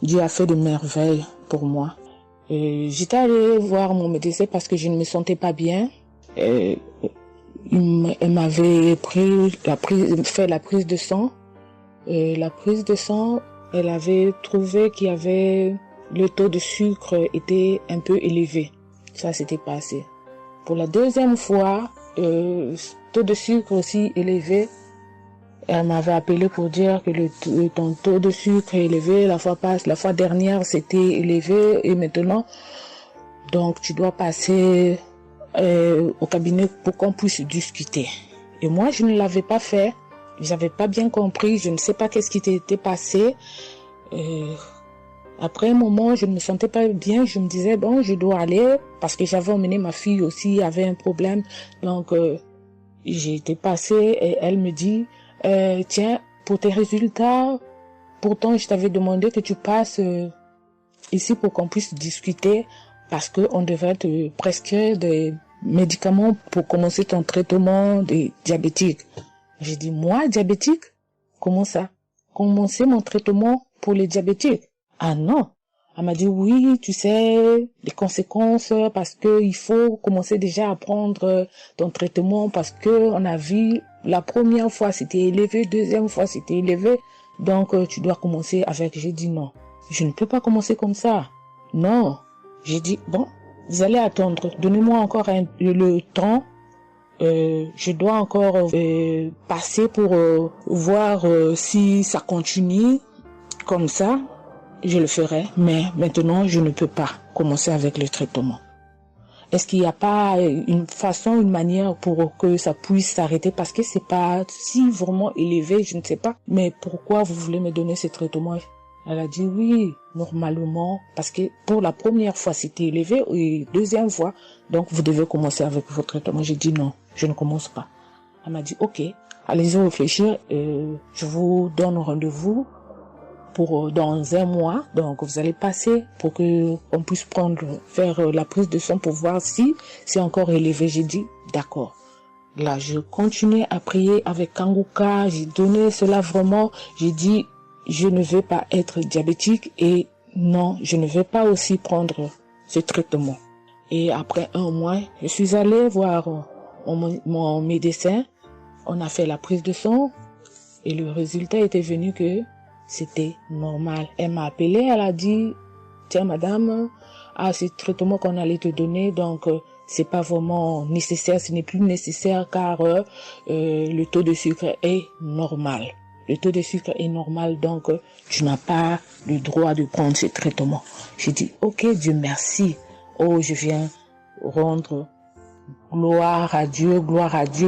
Dieu a fait de merveilles pour moi. J'étais allée voir mon médecin parce que je ne me sentais pas bien. Elle m'avait fait la prise de sang. Et la prise de sang, elle avait trouvé qu'il y avait le taux de sucre était un peu élevé. Ça s'était passé. Pour la deuxième fois, taux de sucre aussi élevé. Elle m'avait appelé pour dire que ton taux de sucre est élevé. La fois dernière, c'était élevé et maintenant, donc tu dois passer au cabinet pour qu'on puisse discuter. Et moi, je ne l'avais pas fait. J'avais pas bien compris. Je ne sais pas qu'est-ce qui t'était passé. Après un moment, je ne me sentais pas bien. Je me disais, bon, je dois aller parce que j'avais emmené ma fille aussi, avait un problème. Donc, j'ai été passée et elle me dit, tiens, pour tes résultats, pourtant je t'avais demandé que tu passes ici pour qu'on puisse discuter parce qu'on devrait te prescrire des médicaments pour commencer ton traitement de diabétique. J'ai dit, moi, diabétique? Comment ça? Commencer mon traitement pour les diabétiques? Ah non. Elle m'a dit, oui, tu sais, les conséquences, parce que il faut commencer déjà à prendre ton traitement, parce que on a vu, la première fois c'était élevé, deuxième fois c'était élevé, donc tu dois commencer avec. J'ai dit non, je ne peux pas commencer comme ça. Non. J'ai dit, bon, vous allez attendre, donnez-moi encore le temps, je dois encore passer pour voir si ça continue comme ça. Je le ferai, mais maintenant, je ne peux pas commencer avec le traitement. Est-ce qu'il n'y a pas une façon, une manière pour que ça puisse s'arrêter? Parce que c'est pas si vraiment élevé, je ne sais pas. Mais pourquoi vous voulez me donner ce traitement? Elle a dit oui, normalement, parce que pour la première fois, c'était élevé, et deuxième fois, donc vous devez commencer avec votre traitement. J'ai dit non, je ne commence pas. Elle m'a dit ok, allez-y réfléchir, je vous donne rendez-vous pour dans un mois, donc vous allez passer pour que on puisse faire la prise de sang pour voir si c'est encore élevé. J'ai dit d'accord. Là, je continuais à prier avec Kanguka, j'ai donné cela vraiment, j'ai dit je ne veux pas être diabétique et non, je ne veux pas aussi prendre ce traitement. Et après un mois, je suis allée voir mon médecin, on a fait la prise de sang et le résultat était venu que c'était normal. Elle m'a appelé, elle a dit, tiens madame, ce traitement qu'on allait te donner, donc c'est pas vraiment nécessaire, ce n'est plus nécessaire car le taux de sucre est normal. Le taux de sucre est normal, donc tu n'as pas le droit de prendre ce traitement. J'ai dit, ok, Dieu merci. Oh, je viens rendre gloire à Dieu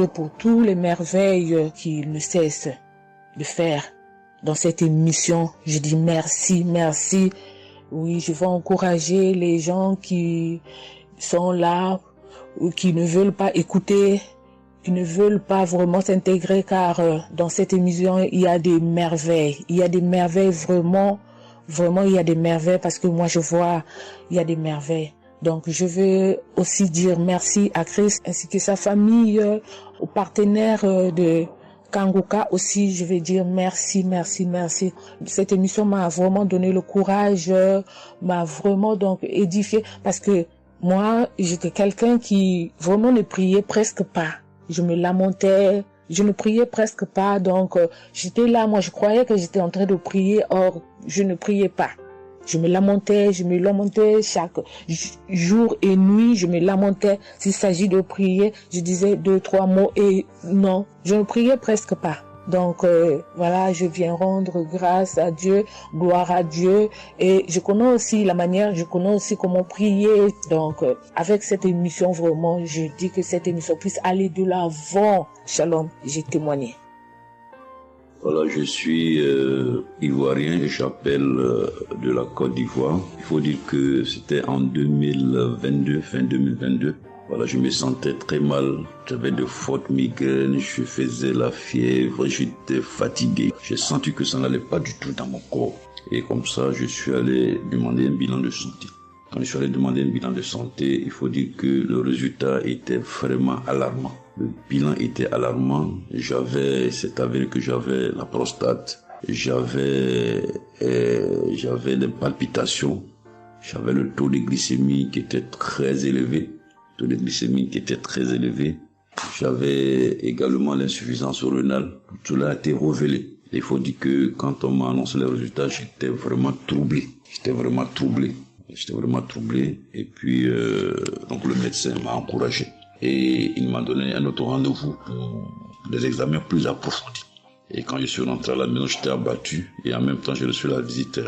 pour toutes les merveilles qu'il ne cesse de faire dans cette émission. Je dis merci, merci. Oui, je vais encourager les gens qui sont là ou qui ne veulent pas écouter, qui ne veulent pas vraiment s'intégrer, car dans cette émission, il y a des merveilles. Il y a des merveilles vraiment, il y a des merveilles parce que moi je vois, il y a des merveilles. Donc je veux aussi dire merci à Christ ainsi que sa famille, aux partenaires de Kanguka aussi, je vais dire merci, merci, merci. Cette émission m'a vraiment donné le courage, m'a vraiment donc édifié parce que moi, j'étais quelqu'un qui vraiment ne priait presque pas. Je me lamentais, je ne priais presque pas, donc j'étais là, moi je croyais que j'étais en train de prier, or je ne priais pas. Je me lamentais chaque jour et nuit, je me lamentais. S'il s'agit de prier, je disais 2-3 mots et non, je ne priais presque pas. Donc voilà, je viens rendre grâce à Dieu, gloire à Dieu, et je connais aussi la manière, je connais aussi comment prier. Donc avec cette émission, vraiment, je dis que cette émission puisse aller de l'avant. Shalom, j'ai témoigné. Voilà, je suis ivoirien et j'appelle de la Côte d'Ivoire. Il faut dire que c'était en 2022, fin 2022. Voilà, je me sentais très mal. J'avais de fortes migraines, je faisais la fièvre, j'étais fatigué. J'ai senti que ça n'allait pas du tout dans mon corps. Et comme ça, je suis allé demander un bilan de santé. Quand je suis allé demander un bilan de santé, il faut dire que le résultat était vraiment alarmant. Le bilan était alarmant. C'est avéré que j'avais la prostate, j'avais des palpitations, j'avais le taux de glycémie qui était très élevé. J'avais également l'insuffisance rénale. Tout cela a été révélé. Il faut dire que quand on m'a annoncé les résultats, j'étais vraiment troublé. Et puis, donc le médecin m'a encouragé. Et il m'a donné un autre rendez-vous pour des examens plus approfondis. Et quand je suis rentré à la maison, j'étais abattu. Et en même temps, j'ai reçu la visite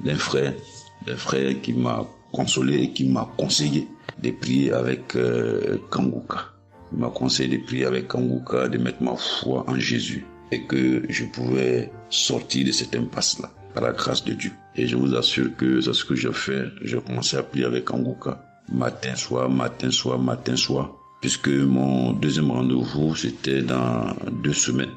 d'un frère qui m'a consolé et qui m'a conseillé de prier avec Kanguka. Il m'a conseillé de prier avec Kanguka, de mettre ma foi en Jésus et que je pouvais sortir de cette impasse-là par la grâce de Dieu. Et je vous assure que c'est ce que j'ai fait. J'ai commencé à prier avec Kanguka matin, soir, puisque mon deuxième rendez-vous, c'était dans 2 semaines.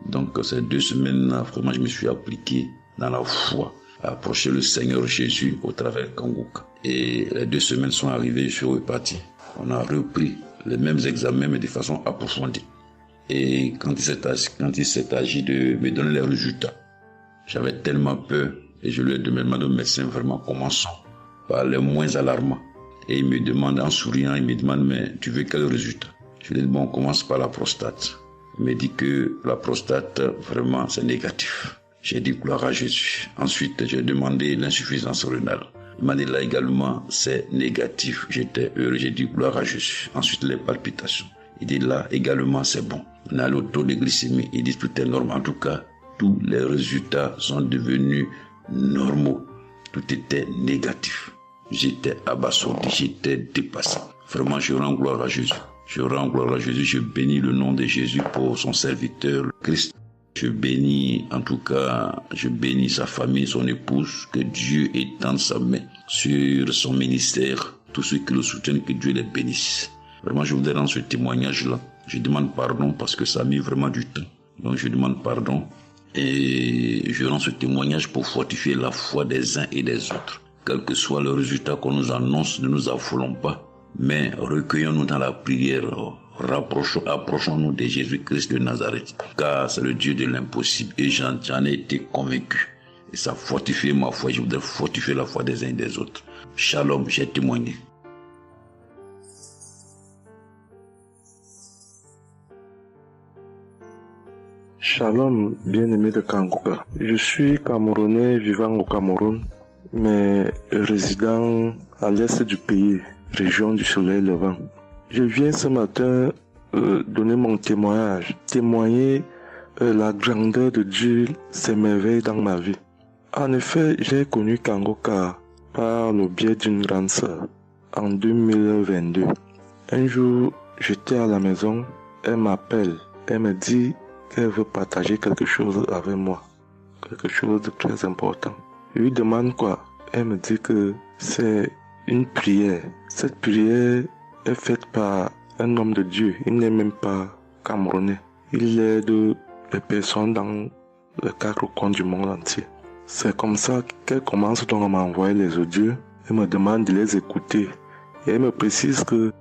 Donc ces 2 semaines-là, vraiment, je me suis appliqué dans la foi à approcher le Seigneur Jésus au travers de Kanguka. Et les 2 semaines sont arrivées, je suis reparti. On a repris les mêmes examens, mais de façon approfondie. Et quand il s'est agi de me donner les résultats, j'avais tellement peur. Et je lui ai demandé au médecin, vraiment, commençons par les moins alarmants. Et il me demande en souriant, mais tu veux quel résultat? Je lui ai dit, bon, on commence par la prostate. Il me dit que la prostate, vraiment, c'est négatif. J'ai dit gloire à Jésus. Ensuite, j'ai demandé l'insuffisance rénale. Il m'a dit là également, c'est négatif. J'étais heureux, j'ai dit gloire à Jésus. Ensuite, les palpitations. Il dit là également, c'est bon. On a le taux de glycémie. Il dit tout est normal. En tout cas, tous les résultats sont devenus normaux. Tout était négatif. J'étais abasourdi, j'étais dépassé. Vraiment, je rends gloire à Jésus. Je bénis le nom de Jésus pour son serviteur, le Christ. Je bénis sa famille, son épouse, que Dieu étende sa main sur son ministère. Tous ceux qui le soutiennent, que Dieu les bénisse. Vraiment, je voudrais rendre ce témoignage-là. Je demande pardon parce que ça a mis vraiment du temps. Donc, je demande pardon et je rends ce témoignage pour fortifier la foi des uns et des autres. Quel que soit le résultat qu'on nous annonce, ne nous affolons pas, mais recueillons-nous dans la prière. Approchons-nous de Jésus-Christ de Nazareth, car c'est le Dieu de l'impossible et j'en ai été convaincu. Et ça fortifie ma foi, je voudrais fortifier la foi des uns et des autres. Shalom, j'ai témoigné. Shalom, bien-aimé de Kanguka. Je suis Camerounais vivant au Cameroun, mais résident à l'est du pays, région du soleil levant. Je viens ce matin donner mon témoignage, témoigner la grandeur de Dieu, ses merveilles dans ma vie. En effet, j'ai connu Kanguka par le biais d'une grande sœur en 2022. Un jour, j'étais à la maison, elle m'appelle, elle me dit qu'elle veut partager quelque chose avec moi, quelque chose de très important. Je lui demande quoi? Elle me dit que c'est une prière. Cette prière est faite par un homme de Dieu. Il n'est même pas camerounais. Il aide les personnes dans les 4 coins du monde entier. C'est comme ça qu'elle commence donc à m'envoyer les audios. Elle me demande de les écouter. Et elle me précise que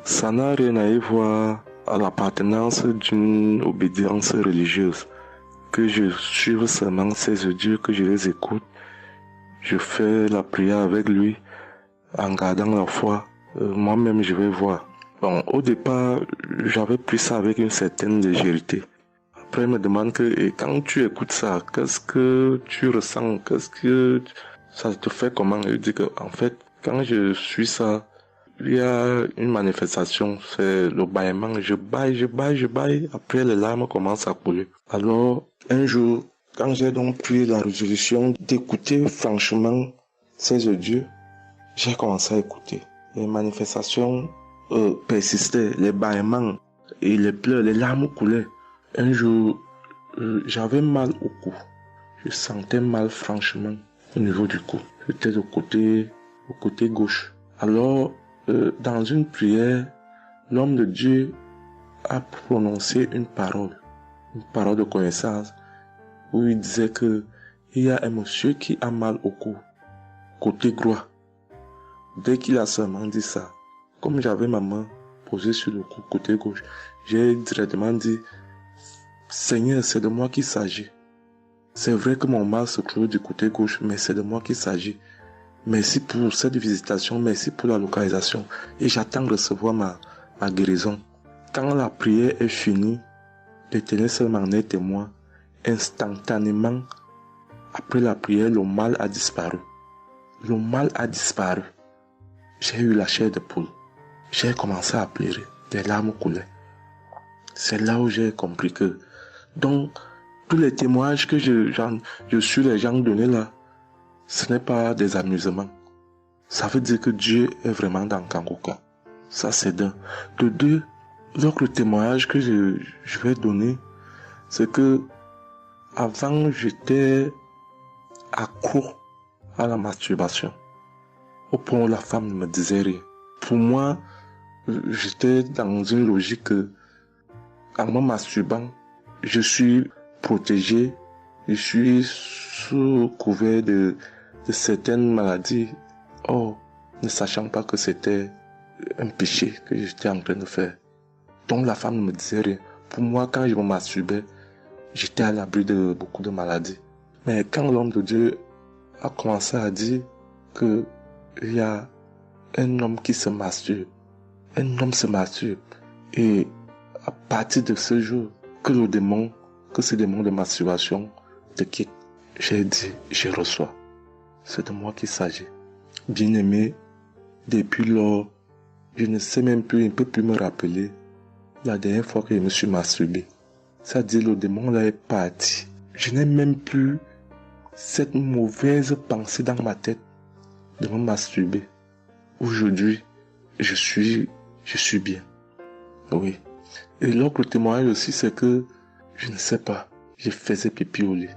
ça n'a rien à y voir à l'appartenance d'une obédience religieuse. Que je suive seulement ces audios, que je les écoute. Je fais la prière avec lui en gardant la foi. Moi-même, je vais voir. Bon, au départ, j'avais pris ça avec une certaine légèreté. Après, il me demande que, et quand tu écoutes ça, qu'est-ce que tu ressens? Qu'est-ce que ça te fait comment? Je dis que, en fait, quand je suis ça, il y a une manifestation, c'est le bâillement. Je baille. Après, les larmes commencent à couler. Alors, un jour, quand j'ai donc pris la résolution d'écouter franchement ces audios, j'ai commencé à écouter. Les manifestations persistaient, les bâillements et les pleurs, les larmes coulaient. Un jour, j'avais mal au cou. Je sentais mal franchement au niveau du cou. J'étais au côté gauche. Alors, dans une prière, l'homme de Dieu a prononcé une parole de connaissance, où il disait que il y a un monsieur qui a mal au cou, côté droit. Dès qu'il a seulement dit ça, comme j'avais ma main posée sur le cou, côté gauche, j'ai directement dit, Seigneur, c'est de moi qu'il s'agit. C'est vrai que mon mal se trouve du côté gauche, mais c'est de moi qu'il s'agit. Merci pour cette visitation, merci pour la localisation. Et j'attends de recevoir ma guérison. Quand la prière est finie, l'Éternel seulement est témoin. instantanément, après la prière, le mal a disparu. Le mal a disparu. J'ai eu la chair de poule. J'ai commencé à pleurer. Des larmes coulaient. C'est là où j'ai compris que, donc, tous les témoignages que je suis les gens donnés là, ce n'est pas des amusements. Ça veut dire que Dieu est vraiment dans Kangoka. Ça, c'est d'un. De deux, l'autre témoignage que je vais donner, c'est que avant, j'étais accro à la masturbation. Au point où la femme ne me disait rien. Pour moi, j'étais dans une logique que, en me masturbant, je suis protégé, je suis sous couvert de certaines maladies. Oh, ne sachant pas que c'était un péché que j'étais en train de faire. Donc la femme ne me disait rien. Pour moi, quand je me masturbais, j'étais à l'abri de beaucoup de maladies. Mais quand l'homme de Dieu a commencé à dire que il y a un homme qui se masturbe, un homme se masturbe, et à partir de ce jour, que ce démon de masturbation te quitte, j'ai dit, je reçois. C'est de moi qu'il s'agit. Bien-aimé, depuis lors, je ne sais même plus, je ne peux plus me rappeler la dernière fois que je me suis masturbé. C'est-à-dire, le démon là est parti. Je n'ai même plus cette mauvaise pensée dans ma tête de me masturber. Aujourd'hui, je suis bien. Oui. Et l'autre témoignage aussi, c'est que, je ne sais pas, je faisais pipi au lit.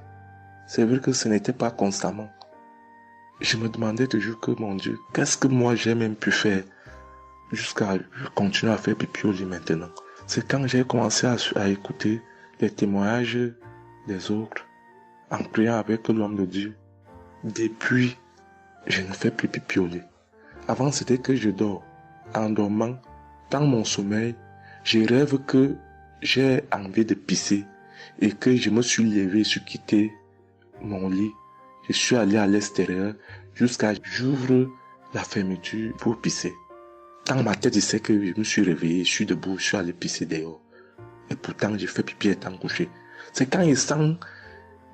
C'est vrai que ce n'était pas constamment. Je me demandais toujours que, mon Dieu, qu'est-ce que moi j'ai même pu faire jusqu'à continuer à faire pipi au lit maintenant. C'est quand j'ai commencé à écouter les témoignages des autres, en priant avec l'homme de Dieu. Depuis, je ne fais plus pipi au lit. Avant, c'était que je dors. En dormant, dans mon sommeil, je rêve que j'ai envie de pisser et que je me suis levé, je suis quitté mon lit. Je suis allé à l'extérieur jusqu'à j'ouvre la fermeture pour pisser. Dans ma tête, je sais que je me suis réveillé, je suis debout, je suis allé pisser dehors. Et pourtant, j'ai fait pipi étant couché. C'est quand je sens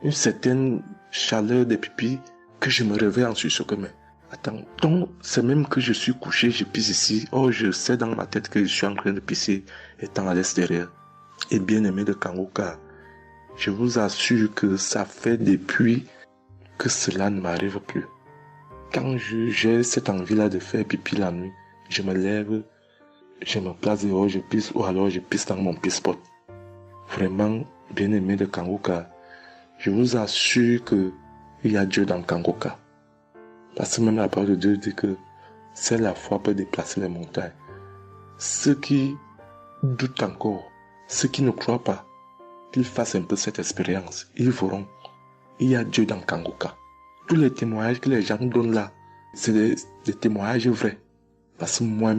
une certaine chaleur de pipi que je me réveille en sursaut. Mais attends, donc c'est même que je suis couché, je pisse ici. Oh, je sais dans ma tête que je suis en train de pisser étant à l'extérieur. Et bien aimé de Kangoka, je vous assure que ça fait depuis que cela ne m'arrive plus. Quand j'ai cette envie-là de faire pipi la nuit, je me lève, je me place dehors, je pisse, ou alors je pisse dans mon pisse-pot. Vraiment, bien aimé de Kangoka, je vous assure que il y a Dieu dans Kangoka. Parce que même la parole de Dieu dit que seule la foi peut déplacer les montagnes. Ceux qui doutent encore, ceux qui ne croient pas, qu'ils fassent un peu cette expérience, ils verront. Il y a Dieu dans Kangoka. Tous les témoignages que les gens donnent là, c'est des témoignages vrais. Parce que moi,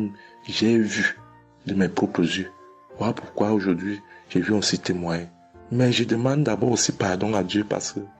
j'ai vu de mes propres yeux. Voilà pourquoi aujourd'hui, j'ai vu aussi témoigner. Mais je demande d'abord aussi pardon à Dieu parce que